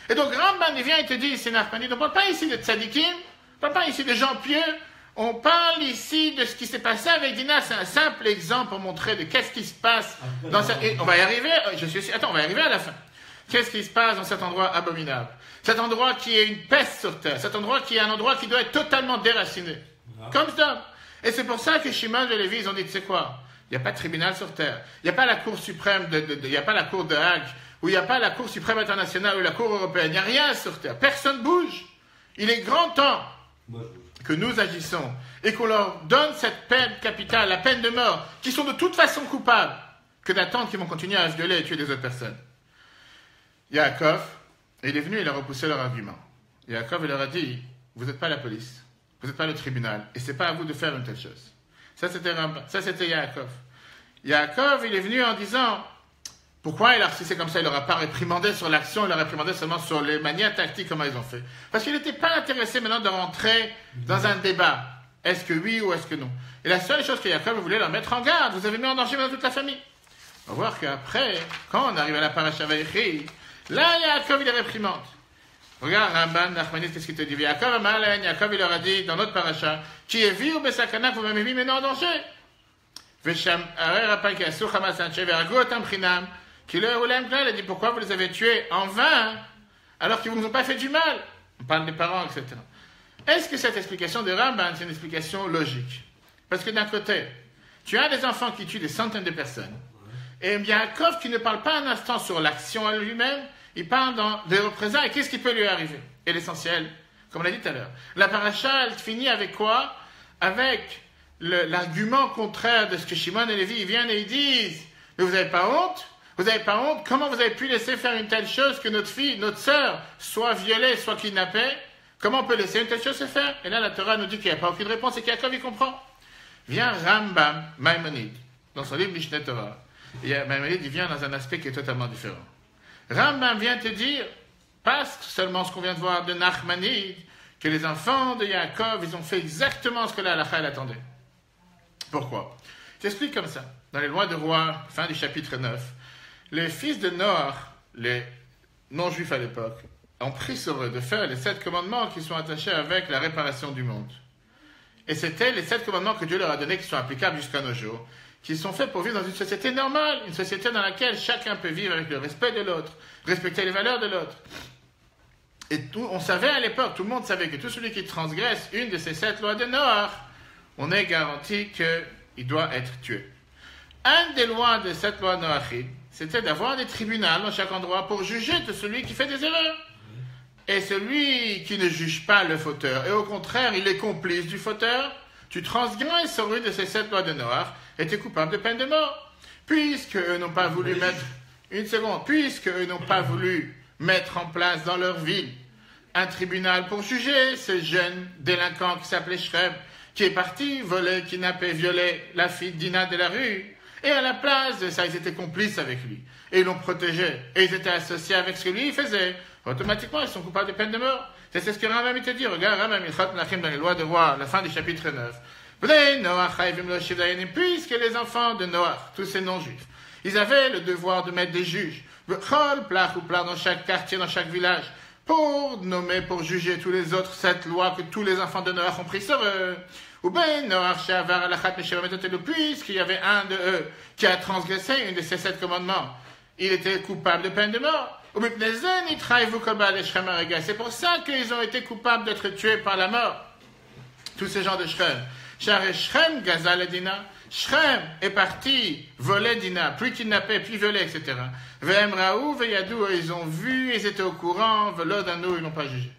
Et donc Ramban, il vient et te dit, c'est Nachmani, on ne parle pas ici de tzadikim, on ne parle pas ici de gens pieux, on parle ici de ce qui s'est passé avec Dina. C'est un simple exemple pour montrer de qu'est-ce qui se passe dans cette... Et on va y arriver, on va y arriver à la fin. Qu'est-ce qui se passe dans cet endroit abominable? Cet endroit qui est une peste sur terre, cet endroit qui est un endroit qui doit être totalement déraciné. Comme ça. Et c'est pour ça que Shimon et Lévi, ils ont dit, tu sais quoi? Il n'y a pas de tribunal sur terre. Il n'y a pas la Cour suprême, il n'y a pas la Cour de Hague, ou il n'y a pas la Cour suprême internationale ou la Cour européenne. Il n'y a rien sur terre. Personne bouge. Il est grand temps que nous agissons et qu'on leur donne cette peine capitale, la peine de mort, qui sont de toute façon coupables, que d'attendre qu'ils vont continuer à violer et tuer des autres personnes. Yaakov, il est venu et il a repoussé leur argument. Yaakov, il leur a dit, vous n'êtes pas la police, vous n'êtes pas le tribunal, et ce n'est pas à vous de faire une telle chose. Ça, c'était Yaakov. Yaakov, il est venu en disant, pourquoi si c'est comme ça, il n'aura pas réprimandé sur l'action, il a réprimandé seulement sur les manières tactiques, comment ils ont fait. Parce qu'il n'était pas intéressé maintenant de rentrer dans un débat. Est-ce que oui ou est-ce que non? Et la seule chose que Yaakov voulait leur mettre en garde, vous avez mis en danger maintenant toute la famille. On va voir qu'après, quand on arrive à la paracha Vaïchi, là, Yaakov, il est réprimande. Regarde, Ramban, Nachmani, qu'est-ce qu'il te dit? Yaakov, il leur a dit, dans notre paracha, qui est vu ou besakana, vous m'avez mis maintenant en danger. Vesham, Aré, qui a sur Hamas, Vergotam, Chinam, qui leur roulait il a dit, pourquoi vous les avez tués en vain, alors qu'ils ne vous ont pas fait du mal? On parle des parents, etc. Est-ce que cette explication de Ramban, c'est une explication logique? Parce que d'un côté, tu as des enfants qui tuent des centaines de personnes, et Yaakov qui ne parle pas un instant sur l'action à lui-même, il parle dans des représailles, qu'est-ce qui peut lui arriver? Et l'essentiel, comme on l'a dit tout à l'heure, la paracha, elle finit avec quoi? Avec l'argument contraire de ce que Shimon et Lévi viennent et ils disent, mais vous n'avez pas honte? Vous n'avez pas honte? Comment vous avez pu laisser faire une telle chose que notre fille, notre sœur, soit violée, soit kidnappée? Comment on peut laisser une telle chose se faire? Et là, la Torah nous dit qu'il n'y a pas aucune réponse et qu'Yaakov, il comprend. Vient Rambam Maïmonide, dans son livre Mishneh Torah. Et Maïmonide, il vient dans un aspect qui est totalement différent. Rambam vient te dire, pas seulement ce qu'on vient de voir de Nachmanide, que les enfants de Yaakov, ils ont fait exactement ce que la halakha attendait. Pourquoi? J'explique comme ça. Dans les lois de rois, fin du chapitre 9, les fils de Noach, les non-juifs à l'époque, ont pris sur eux de faire les 7 commandements qui sont attachés avec la réparation du monde. Et c'était les 7 commandements que Dieu leur a donnés qui sont applicables jusqu'à nos jours, qui sont faits pour vivre dans une société normale, une société dans laquelle chacun peut vivre avec le respect de l'autre, respecter les valeurs de l'autre. Et on savait à l'époque, tout le monde savait que tout celui qui transgresse une de ces 7 lois de Noach, on est garanti qu'il doit être tué. Un des lois de cette loi Noachide, c'était d'avoir des tribunaux dans chaque endroit pour juger de celui qui fait des erreurs. Et celui qui ne juge pas le fauteur, et au contraire, il est complice du fauteur, tu transgresses sur une de ces 7 lois de Noach, et tu es coupable de peine de mort. Puisque eux n'ont pas voulu mettre en place dans leur ville un tribunal pour juger ce jeune délinquant qui s'appelait Shrem, qui est parti voler, kidnapper, violer la fille Dina de la rue. Et à la place de ça, ils étaient complices avec lui. Et ils l'ont protégé. Et ils étaient associés avec ce que lui il faisait. Automatiquement, ils sont coupables de peine de mort. C'est ce que Rambam te dit. Regarde, Rambam dans les lois de roi, la fin du chapitre 9. Puisque les enfants de Noach, tous ces non-juifs, ils avaient le devoir de mettre des juges. dans chaque quartier, dans chaque village, pour nommer, pour juger tous les autres cette loi que tous les enfants de Noach ont pris sur eux. Ou bien, puisqu'il y avait un de eux qui a transgressé une de ces 7 commandements, il était coupable de peine de mort. C'est pour ça qu'ils ont été coupables d'être tués par la mort. Tous ces gens de Shrem. Shrem gazal Dina. Shrem est parti voler Dina, puis kidnapper, puis violer, etc. Ve'em raou, ve'yadou, ils ont vu, ils étaient au courant, ve'lodanu, ils n'ont pas jugé.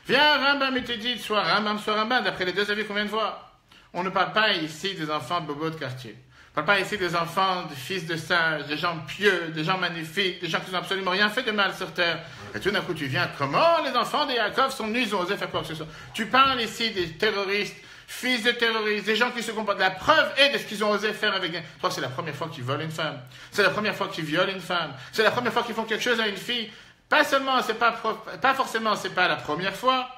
Viens, Rambam, il te dit, soit Rambam, d'après les 2 avis qu'on vient de voir. On ne parle pas ici des enfants de bobos de quartier. On ne parle pas ici des enfants, des fils de sages, des gens pieux, des gens magnifiques, des gens qui n'ont absolument rien fait de mal sur terre. Et tout d'un coup, tu viens, comment les enfants de Yaakov sont venus, ils ont osé faire quoi que ce soit. Tu parles ici des terroristes, fils de terroristes, des gens qui se comportent. La preuve est de ce qu'ils ont osé faire avec... Je crois que c'est la première fois qu'ils volent une femme. C'est la première fois qu'ils violent une femme. C'est la première fois qu'ils font quelque chose à une fille. Pas seulement, pas forcément, c'est pas la première fois,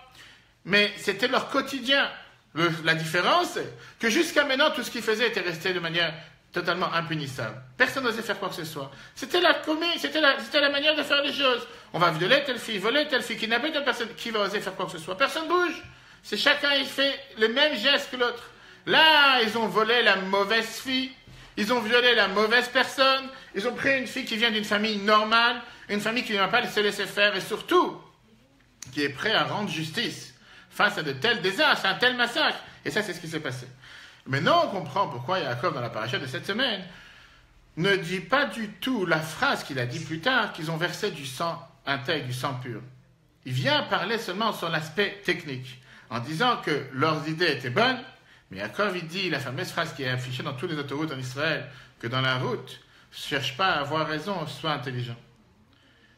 mais c'était leur quotidien. La différence, c'est que jusqu'à maintenant, tout ce qu'ils faisaient était resté de manière totalement impunissable. Personne n'osait faire quoi que ce soit. C'était la manière de faire les choses. On va violer telle fille, voler telle fille, kidnapper telle personne. Qui va oser faire quoi que ce soit? Personne bouge. C'est chacun, il fait le même geste que l'autre. Là, ils ont volé la mauvaise fille. Ils ont violé la mauvaise personne. Ils ont pris une fille qui vient d'une famille normale, une famille qui ne va pas se laisser faire et surtout, qui est prêt à rendre justice face à de tels désastres, à un tel massacre. Et ça, c'est ce qui s'est passé. Maintenant, on comprend pourquoi Yaakov, dans la paracha de cette semaine, ne dit pas du tout la phrase qu'il a dit plus tard, qu'ils ont versé du sang intègre, du sang pur. Il vient parler seulement sur l'aspect technique, en disant que leurs idées étaient bonnes, mais Yaakov, il dit la fameuse phrase qui est affichée dans toutes les autoroutes en Israël, que dans la route, ne cherche pas à avoir raison, sois intelligent.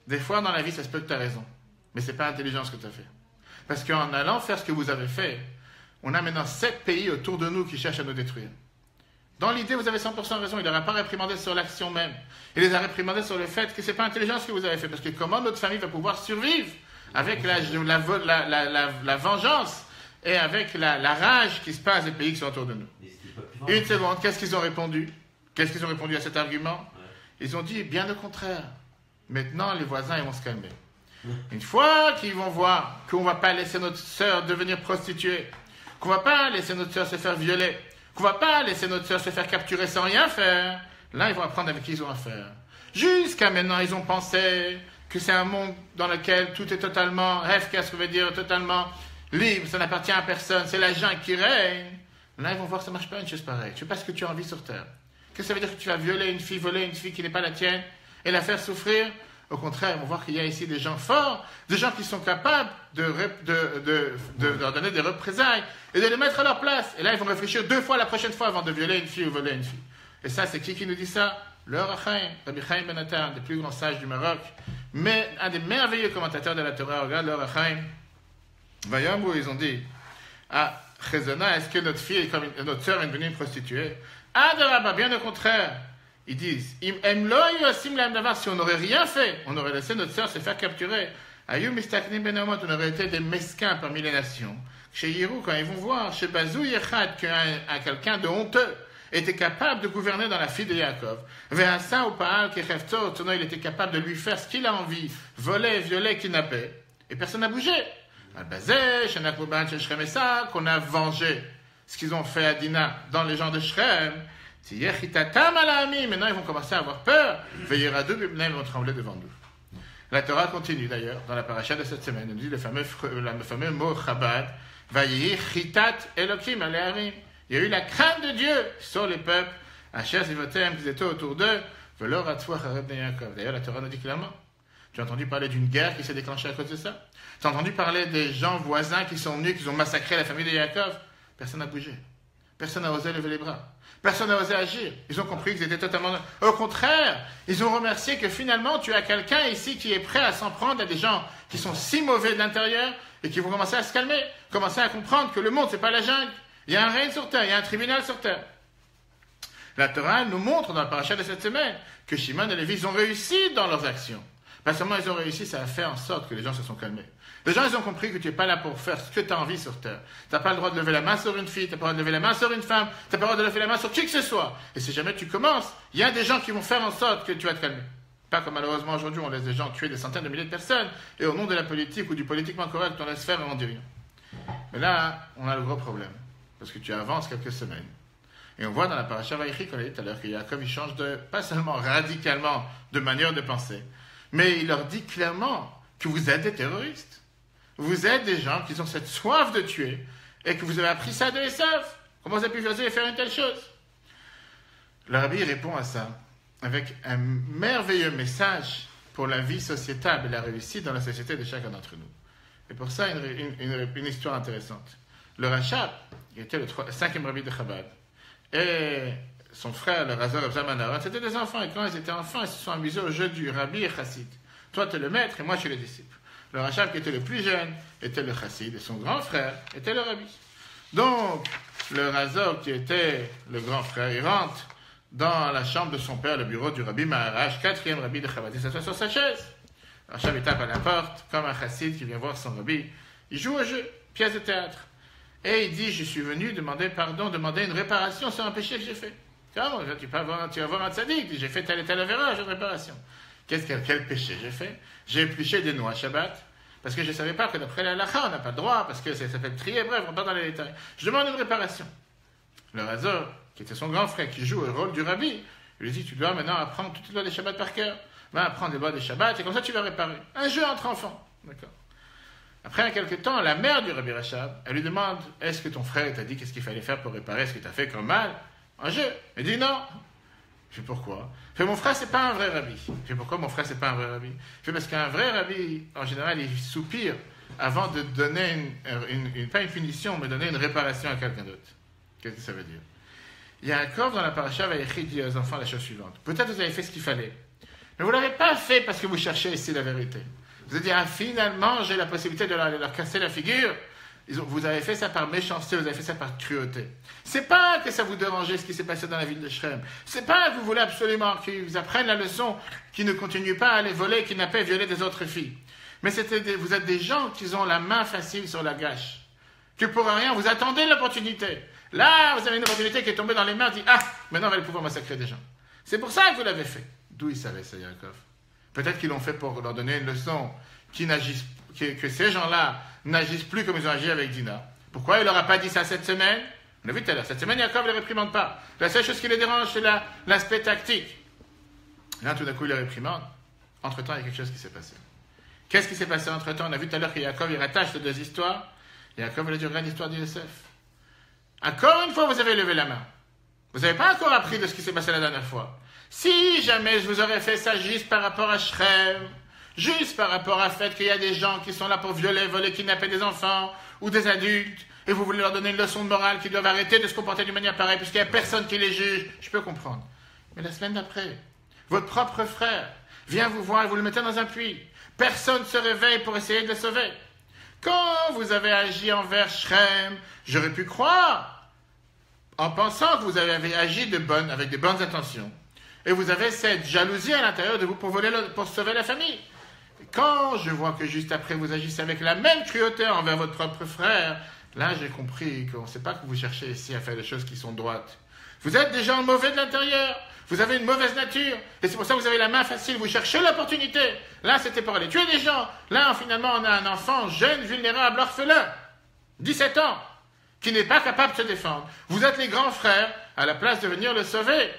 Des fois, dans la vie, ça se peut que tu as raison, mais ce n'est pas intelligent ce que tu as fait. Parce qu'en allant faire ce que vous avez fait, on a maintenant 7 pays autour de nous qui cherchent à nous détruire. Dans l'idée, vous avez 100% raison. Il ne leur a pas réprimandé sur l'action même. Il les a réprimandés sur le fait que ce n'est pas intelligent ce que vous avez fait. Parce que comment notre famille va pouvoir survivre avec la vengeance et avec la rage qui se passe des pays qui sont autour de nous. Une seconde, qu'est-ce qu'ils ont répondu? Qu'est-ce qu'ils ont répondu à cet argument? Ils ont dit, bien le contraire. Maintenant, les voisins, ils vont se calmer. Une fois qu'ils vont voir qu'on ne va pas laisser notre sœur devenir prostituée, qu'on ne va pas laisser notre sœur se faire violer, qu'on ne va pas laisser notre sœur se faire capturer sans rien faire, là, ils vont apprendre avec qui ils ont affaire. Jusqu'à maintenant, ils ont pensé que c'est un monde dans lequel tout est totalement, qu'est-ce que veut dire, totalement libre, ça n'appartient à personne, c'est la jungle qui règne. Là, ils vont voir que ça ne marche pas une chose pareille. Tu fais pas ce que tu as envie sur Terre. Qu'est-ce que ça veut dire que tu vas violer une fille, voler une fille qui n'est pas la tienne et la faire souffrir? Au contraire, ils vont voir qu'il y a ici des gens forts, des gens qui sont capables de leur donner des représailles et de les mettre à leur place. Et là, ils vont réfléchir 2 fois la prochaine fois avant de violer une fille ou voler une fille. Et ça, c'est qui nous dit ça? Le Rachaim, Rabbi Chaim Ben Attar, un des plus grands sages du Maroc, mais un des merveilleux commentateurs de la Torah. Regarde le Rachaim. Vayom, où ils ont dit, ah, Chezona, est-ce que notre fille, comme notre sœur, est devenue une prostituée? Ah, de là-bas, bien au contraire. Ils disent, si on n'aurait rien fait, on aurait laissé notre sœur se faire capturer. On aurait été des mesquins parmi les nations. Chez Yirou, quand ils vont voir, chez Bazou Yechad, qu'un quelqu'un de honteux était capable de gouverner dans la fille de Yaakov. Ve'asa ou Paal, il était capable de lui faire ce qu'il a envie, voler, violer, kidnapper. Et personne n'a bougé. Al-Bazé, Shenakouban, Shrem et ça, qu'on a vengé ce qu'ils ont fait à Dina dans les gens de Shrem. Maintenant, ils vont commencer à avoir peur. Ils vont trembler devant nous. La Torah continue d'ailleurs, dans la paracha de cette semaine. Elle dit le fameux mot Chabad. Il y a eu la crainte de Dieu sur les peuples. Asher Zivotem, qui étaient autour d'eux. D'ailleurs, la Torah nous dit clairement. Tu as entendu parler d'une guerre qui s'est déclenchée à cause de ça? Tu as entendu parler des gens voisins qui sont venus, qui ont massacré la famille de Yaakov? Personne n'a bougé. Personne n'a osé lever les bras. Personne n'a osé agir. Ils ont compris qu'ils étaient totalement... Au contraire, ils ont remercié que finalement, tu as quelqu'un ici qui est prêt à s'en prendre à des gens qui sont si mauvais de l'intérieur et qui vont commencer à se calmer, commencer à comprendre que le monde, c'est pas la jungle. Il y a un règne sur terre, il y a un tribunal sur terre. La Torah nous montre dans le paracha de cette semaine que Shimon et Lévi, ils ont réussi dans leurs actions. Pas seulement ils ont réussi, ça a fait en sorte que les gens se sont calmés. Les gens, ils ont compris que tu n'es pas là pour faire ce que tu as envie sur Terre. Tu n'as pas le droit de lever la main sur une fille, tu n'as pas le droit de lever la main sur une femme, tu n'as pas le droit de lever la main sur qui que ce soit. Et si jamais tu commences, il y a des gens qui vont faire en sorte que tu vas te calmer. Pas comme malheureusement aujourd'hui, on laisse des gens tuer des centaines de milliers de personnes, et au nom de la politique ou du politiquement correct, on laisse faire et on dit rien. Mais là, on a le gros problème, parce que tu avances quelques semaines. Et on voit dans la paracha Vaïchi, qu'on a dit tout à l'heure, que Yaakov, il change pas seulement radicalement de manière de penser, mais il leur dit clairement que vous êtes des terroristes. Vous êtes des gens qui ont cette soif de tuer, et que vous avez appris ça de Esav. Comment vous avez pu oser faire une telle chose? Le rabbi répond à ça avec un merveilleux message pour la vie sociétale et la réussite dans la société de chacun d'entre nous. Et pour ça, une histoire intéressante. Le Rachab, il était le 5e rabbi de Chabad, et son frère, le Razor Reb Zalman Aharon, c'était des enfants, et quand ils étaient enfants, ils se sont amusés au jeu du rabbi et chassid. Toi, tu es le maître, et moi, je suis le disciple. Le Rachab, qui était le plus jeune, était le chassid, et son grand frère était le rabbi. Donc, le Razor, qui était le grand frère, il rentre dans la chambre de son père, le bureau du rabbi Maharaj, 4e rabbi de Chabad. Il s'assoit sur sa chaise. Le Rachab, il tape à la porte, comme un chassid qui vient voir son rabbi. Il joue au jeu, pièce de théâtre. Et il dit, je suis venu demander pardon, demander une réparation sur un péché que j'ai fait. Comment? Tu vas voir un tzaddik, j'ai fait tel et tel avéra, une réparation. Quel péché j'ai fait? J'ai épluché des noix Shabbat, parce que je ne savais pas que d'après la halakha, on n'a pas le droit, parce que ça s'appelle trier, bref, on va pas dans les détails. Je demande une réparation. Le Razor, qui était son grand frère, qui joue le rôle du rabbi, il lui dit, tu dois maintenant apprendre toutes les lois des Shabbat par cœur. Va apprendre les lois des Shabbat, et comme ça tu vas réparer. Un jeu entre enfants. D'accord. Après quelques temps, la mère du Rabbi Rachab, elle lui demande, est-ce que ton frère t'a dit qu'est-ce qu'il fallait faire pour réparer ce que tu as fait comme mal? Un jeu. Elle dit non. Je sais pourquoi. Je fais, mon frère, c'est pas un vrai rabbi. Je sais pourquoi mon frère, c'est pas un vrai rabbi. Je fais, parce qu'un vrai rabbi, en général, il soupire avant de donner pas une punition, mais donner une réparation à quelqu'un d'autre. Qu'est-ce que ça veut dire? Yaakov, dans la paracha Vaïchi, dit aux enfants la chose suivante. Peut-être vous avez fait ce qu'il fallait, mais vous ne l'avez pas fait parce que vous cherchez ici la vérité. Vous avez dit, ah, finalement, j'ai la possibilité de leur casser la figure. Vous avez fait ça par méchanceté, vous avez fait ça par cruauté. C'est pas que ça vous dérangeait ce qui s'est passé dans la ville de Shrem. C'est pas que vous voulez absolument qu'ils apprennent la leçon, qu'ils ne continuent pas à aller voler, qu'ils n'aient pas violé des autres filles. Mais vous êtes des gens qui ont la main facile sur la gâche. Que pour rien, vous attendez l'opportunité. Là, vous avez une opportunité qui est tombée dans les mains, dit, ah, maintenant on va pouvoir massacrer des gens. C'est pour ça que vous l'avez fait. D'où ils savaient ça, Yaakov? Peut-être qu'ils l'ont fait pour leur donner une leçon, que ces gens-là n'agissent plus comme ils ont agi avec Dina. Pourquoi il leur a pas dit ça cette semaine? On l'a vu tout à l'heure. Cette semaine, Yaakov ne les réprimande pas. La seule chose qui les dérange, c'est l'aspect tactique. Là, tout d'un coup, il les réprimande. Entre-temps, il y a quelque chose qui s'est passé. Qu'est-ce qui s'est passé entre-temps? On a vu tout à l'heure que Yaakov, il rattache les deux histoires. Yaakov, il a dit, regarde l'histoire de Yosef. Encore une fois, vous avez levé la main. Vous n'avez pas encore appris de ce qui s'est passé la dernière fois. Si jamais je vous aurais fait ça juste par rapport à Shrem, juste par rapport à fait qu'il y a des gens qui sont là pour violer, voler, kidnapper des enfants ou des adultes, et vous voulez leur donner une leçon de morale qu'ils doivent arrêter de se comporter d'une manière pareille, puisqu'il n'y a personne qui les juge, je peux comprendre. Mais la semaine d'après, votre propre frère vient vous voir et vous le mettez dans un puits. Personne ne se réveille pour essayer de le sauver. Quand vous avez agi envers Shrem, j'aurais pu croire, en pensant que vous avez agi avec de bonnes intentions, et vous avez cette jalousie à l'intérieur de vous pour sauver la famille. Et quand je vois que juste après vous agissez avec la même cruauté envers votre propre frère, là j'ai compris qu'on ne sait pas que vous cherchez ici à faire des choses qui sont droites. Vous êtes des gens mauvais de l'intérieur, vous avez une mauvaise nature, et c'est pour ça que vous avez la main facile, vous cherchez l'opportunité. Là c'était pour aller tuer des gens, là finalement on a un enfant jeune, vulnérable, orphelin, 17 ans, qui n'est pas capable de se défendre. Vous êtes les grands frères, à la place de venir le sauver.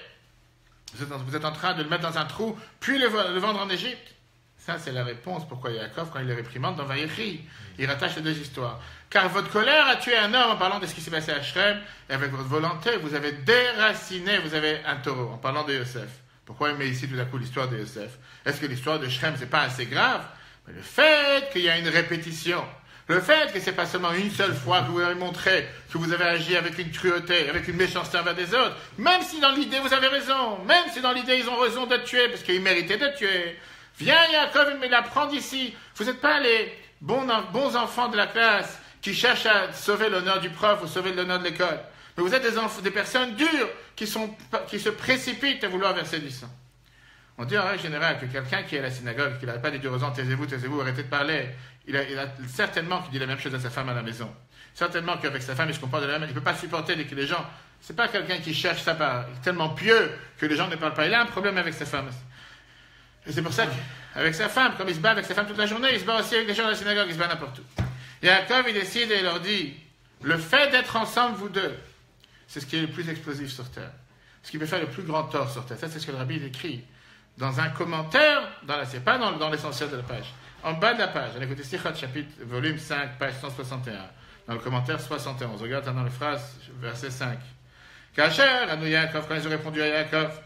Vous êtes en train de le mettre dans un trou, puis le vendre en Égypte. Ça, c'est la réponse pourquoi Yaakov, quand il les réprimande dans Vaïchi, il rattache les deux histoires. Car votre colère a tué un homme en parlant de ce qui s'est passé à Shrem, et avec votre volonté, vous avez déraciné, vous avez un taureau, en parlant de Yosef. Pourquoi il met ici tout à coup l'histoire de Yosef? Est-ce que l'histoire de Shrem, c'est pas assez grave? Mais le fait qu'il y a une répétition, le fait que c'est pas seulement une seule fois que vous avez montré que vous avez agi avec une cruauté, avec une méchanceté envers des autres, même si dans l'idée vous avez raison, même si dans l'idée ils ont raison de tuer, parce qu'ils méritaient de tuer. Viens Yaakov, il me l'apprend d'ici. Vous n'êtes pas les bons enfants de la classe qui cherchent à sauver l'honneur du prof ou sauver l'honneur de l'école. Mais vous êtes des personnes dures qui se précipitent à vouloir verser du sang. On dit en règle générale que quelqu'un qui est à la synagogue, qui n'arrête pas de dire aux gens, taisez-vous, arrêtez de parler, il a certainement qu'il dit la même chose à sa femme à la maison. Certainement qu'avec sa femme, il se comporte de la même manière. Il ne peut pas supporter que les gens... C'est pas quelqu'un qui cherche ça, il est tellement pieux que les gens ne parlent pas. Il a un problème avec sa femme. Et c'est pour ça qu'avec sa femme, comme il se bat avec sa femme toute la journée, il se bat aussi avec les gens de la synagogue, il se bat n'importe où. Yaakov, il décide et il leur dit, le fait d'être ensemble, vous deux, c'est ce qui est le plus explosif sur Terre. Ce qui peut faire le plus grand tort sur Terre. Ça, c'est ce que le rabbi écrit dans un commentaire, c'est pas dans l'essentiel de la page. En bas de la page, on écoute Sichot, chapitre, volume 5, page 161, dans le commentaire 71. Regarde dans la phrase, verset 5. Kacher, Anou Yaakov, quand ils ont répondu à Yaakov,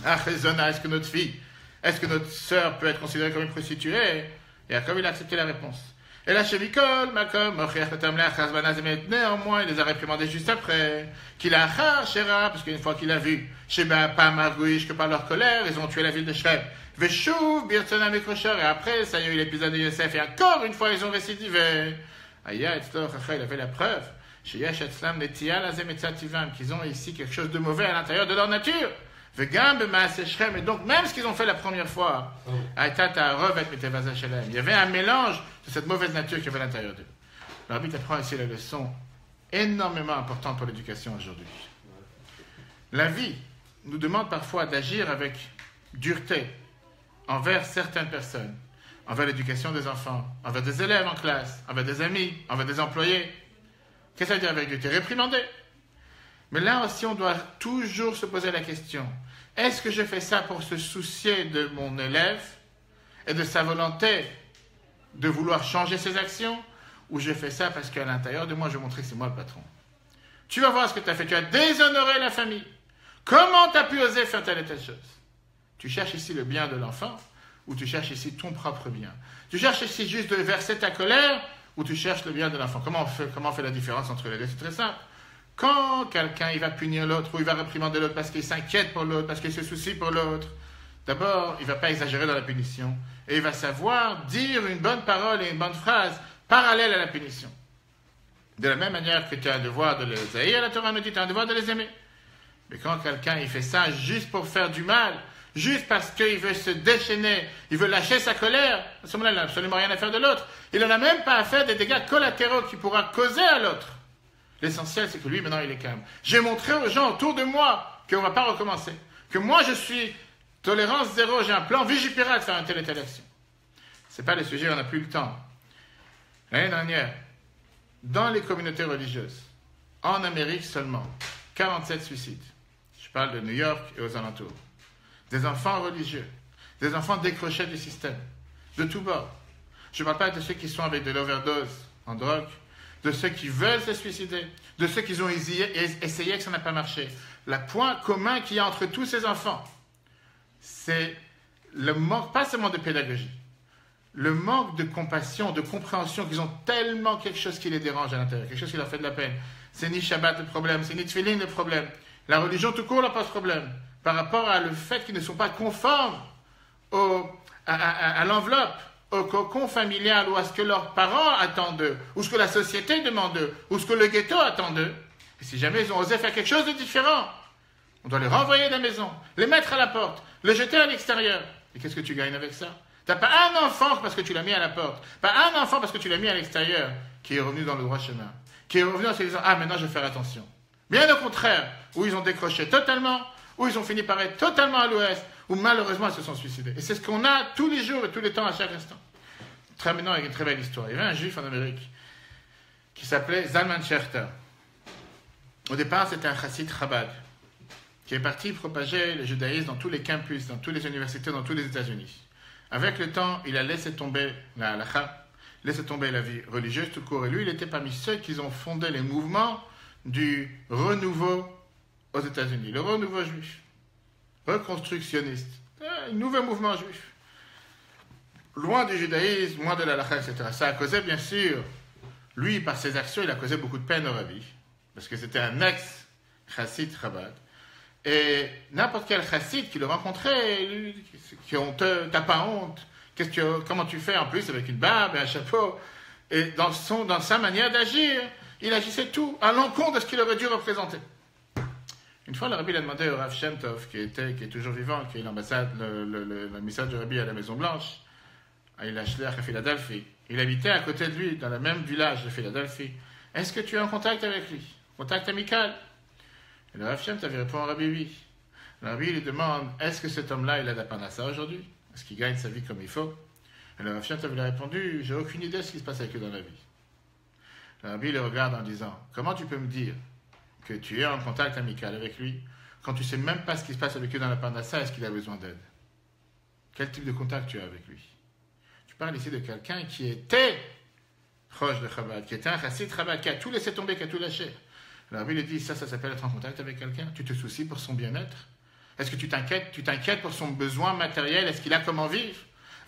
ah, Chezona, est-ce que notre fille, est-ce que notre sœur peut être considérée comme une prostituée? Yaakov, il a accepté la réponse. Et la Shevikol, Makom, néanmoins, il les a réprimandés juste après. Qu'il a Shera, parce qu'une fois qu'il a vu, Sheba, pas Margouish, que par leur colère, ils ont tué la ville de Shrem. Veshuv, Birtsona, Mekroshor, et après, ça y a eu l'épisode de Yosef, et encore une fois, ils ont récidivé. Aya, Etztor, il avait la preuve. Chez Yesh Etzlam, Netia, Lazem et Tzativam, qu'ils ont ici quelque chose de mauvais à l'intérieur de leur nature. Vegam, Bemaase Shrem, et donc, même ce qu'ils ont fait la première fois, il y avait un mélange de cette mauvaise nature qu'il y avait à l'intérieur d'eux. L'arbitre apprend ici la leçon énormément importante pour l'éducation aujourd'hui. La vie nous demande parfois d'agir avec dureté envers certaines personnes, envers l'éducation des enfants, envers des élèves en classe, envers des amis, envers des employés. Qu'est-ce que ça veut dire avec dureté? Réprimander. Mais là aussi, on doit toujours se poser la question, est-ce que je fais ça pour se soucier de mon élève et de sa volonté de vouloir changer ses actions, ou je fais ça parce qu'à l'intérieur de moi, je vais montrer que c'est moi le patron? Tu vas voir ce que tu as fait. Tu as déshonoré la famille. Comment tu as pu oser faire telle et telle chose? Tu cherches ici le bien de l'enfant, ou tu cherches ici ton propre bien? Tu cherches ici juste de verser ta colère, ou tu cherches le bien de l'enfant? Comment on fait la différence entre les deux? C'est très simple. Quand quelqu'un il va punir l'autre, ou il va réprimander l'autre parce qu'il s'inquiète pour l'autre, parce qu'il se soucie pour l'autre, d'abord, il ne va pas exagérer dans la punition. Et il va savoir dire une bonne parole et une bonne phrase parallèle à la punition. De la même manière que tu as un devoir de les haïr, la Torah nous dit, tu as un devoir de les aimer. Mais quand quelqu'un il fait ça juste pour faire du mal, juste parce qu'il veut se déchaîner, il veut lâcher sa colère, à ce moment-là, il n'a absolument rien à faire de l'autre. Il n'en a même pas à faire des dégâts collatéraux qu'il pourra causer à l'autre. L'essentiel, c'est que lui, maintenant, il est calme. J'ai montré aux gens autour de moi qu'on ne va pas recommencer. Que moi, je suis tolérance zéro, j'ai un plan Vigipirate de faire une telle et telle action. Ce n'est pas le sujet, on n'a plus le temps. L'année dernière, dans les communautés religieuses, en Amérique seulement, 47 suicides. Je parle de New York et aux alentours. Des enfants religieux, des enfants décrochés du système, de tous bords. Je ne parle pas de ceux qui sont avec de l'overdose en drogue, de ceux qui veulent se suicider, de ceux qui ont essayé et que ça n'a pas marché. Le point commun qu'il y a entre tous ces enfants, c'est le manque, pas seulement de pédagogie, le manque de compassion, de compréhension, qu'ils ont tellement quelque chose qui les dérange à l'intérieur, quelque chose qui leur fait de la peine. C'est ni Shabbat le problème, c'est ni Tfilin le problème. La religion tout court leur pose problème, par rapport à le fait qu'ils ne sont pas conformes à l'enveloppe, au cocon familial, ou à ce que leurs parents attendent d'eux, ou ce que la société demande d'eux, ou ce que le ghetto attend d'eux. Et si jamais ils ont osé faire quelque chose de différent, on doit les renvoyer de la maison, les mettre à la porte, les jeter à l'extérieur. Et qu'est-ce que tu gagnes avec ça? Tu n'as pas un enfant parce que tu l'as mis à la porte, pas un enfant parce que tu l'as mis à l'extérieur, qui est revenu dans le droit chemin, qui est revenu en se disant « Ah, maintenant je vais faire attention ». Bien au contraire, où ils ont décroché totalement, où ils ont fini par être totalement à l'ouest, où malheureusement ils se sont suicidés. Et c'est ce qu'on a tous les jours et tous les temps, à chaque instant. Terminons avec une très belle histoire. Il y avait un juif en Amérique qui s'appelait Zalman Schachter. Au départ, c'était un chassid Chabad qui est parti propager le judaïsme dans tous les campus, dans toutes les universités, dans tous les États-Unis. Avec le temps, il a laissé tomber la halakha, laissé tomber la vie religieuse tout court. Et lui, il était parmi ceux qui ont fondé les mouvements du renouveau aux États-Unis, le renouveau juif, reconstructionniste, un nouveau mouvement juif. Loin du judaïsme, loin de la halakha, etc. Ça a causé, bien sûr, lui, par ses actions, il a causé beaucoup de peine au rabbi, parce que c'était un ex-chassid Chabad. Et n'importe quel chassid qui le rencontrait, qui ont t'as pas honte, comment tu fais en plus avec une barbe et un chapeau, et dans sa manière d'agir, il agissait tout à l'encontre de ce qu'il aurait dû représenter. Une fois, le rabbi a demandé au Rav Shem Tov, qui est toujours vivant, qui est l'ambassade, l'ambassade du rabbi à la Maison Blanche, il a Shliach à Philadelphie. Il habitait à côté de lui, dans le même village de Philadelphie. Est-ce que tu es en contact avec lui? Contact amical? Et le Rav Shem Tov répond au rabbi oui. Le Rabbi lui demande, est-ce que cet homme-là, il a de la parnassa aujourd'hui? Est-ce qu'il gagne sa vie comme il faut? Et le Rav Shantov lui a répondu, j'ai aucune idée de ce qui se passe avec lui dans la vie. Le Rabbi le regarde en disant, comment tu peux me dire que tu es en contact amical avec lui quand tu ne sais même pas ce qui se passe avec lui dans la parnassa, est-ce qu'il a besoin d'aide? Quel type de contact tu as avec lui? Tu parles ici de quelqu'un qui était proche de Chabad, qui était un chassid Chabad, qui a tout laissé tomber, qui a tout lâché. Le Rabbi lui dit, ça s'appelle être en contact avec quelqu'un? Tu te soucies pour son bien-être? Est-ce que tu t'inquiètes pour son besoin matériel? Est-ce qu'il a comment vivre?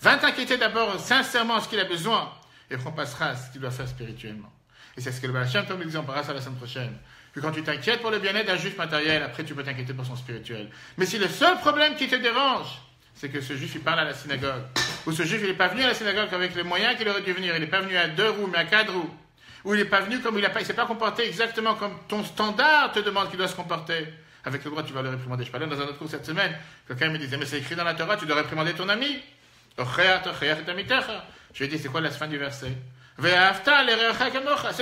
Va t'inquiéter d'abord sincèrement de ce qu'il a besoin, et on passera à ce qu'il doit faire spirituellement. Et c'est ce que le Baal Shem Tov nous dit, on parlera ça la semaine prochaine. Que quand tu t'inquiètes pour le bien-être d'un juif matériel, après tu peux t'inquiéter pour son spirituel. Mais si le seul problème qui te dérange, c'est que ce juif il parle à la synagogue, ou ce juif il n'est pas venu à la synagogue avec les moyens qu'il aurait dû venir, il n'est pas venu à 2 roues mais à 4 roues, ou il n'est pas venu comme il ne s'est pas comporté exactement comme ton standard te demande qu'il doit se comporter, avec le droit tu vas le réprimander. Je parlais dans un autre cours cette semaine, quelqu'un me disait, mais c'est écrit dans la Torah, tu dois réprimander ton ami. Je lui ai dit, c'est quoi la fin du verset? C'est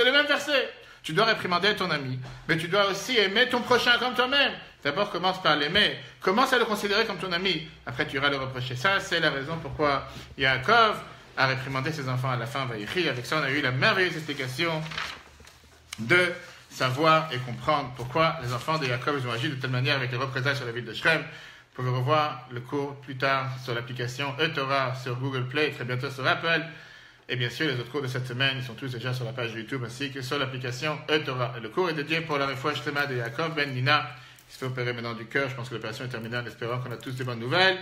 le même verset. Tu dois réprimander ton ami, mais tu dois aussi aimer ton prochain comme toi-même. D'abord, commence par l'aimer. Commence à le considérer comme ton ami. Après, tu iras le reprocher. Ça, c'est la raison pourquoi Yaakov a réprimandé ses enfants à la fin. Avec ça, on a eu la merveilleuse explication de savoir et comprendre pourquoi les enfants de Yaakov ont agi de telle manière avec les représailles sur la ville de Shrem. Vous pouvez revoir le cours plus tard sur l'application eTorah sur Google Play, très bientôt sur Apple. Et bien sûr, les autres cours de cette semaine, ils sont tous déjà sur la page YouTube ainsi que sur l'application eTorah. Et le cours est dédié pour la refouach shlema de Yaakov Ben Nina, qui se fait opérer maintenant du cœur. Je pense que l'opération est terminée en espérant qu'on a tous des bonnes nouvelles.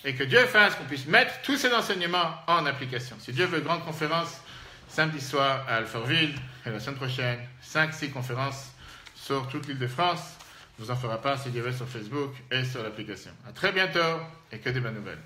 Et que Dieu fasse qu'on puisse mettre tous ces enseignements en application. Si Dieu veut, grande conférence samedi soir à Alfortville. Et la semaine prochaine, 5-6 conférences sur toute l'île de France. Je vous en fera part si Dieu veut sur Facebook et sur l'application. À très bientôt et que des bonnes nouvelles.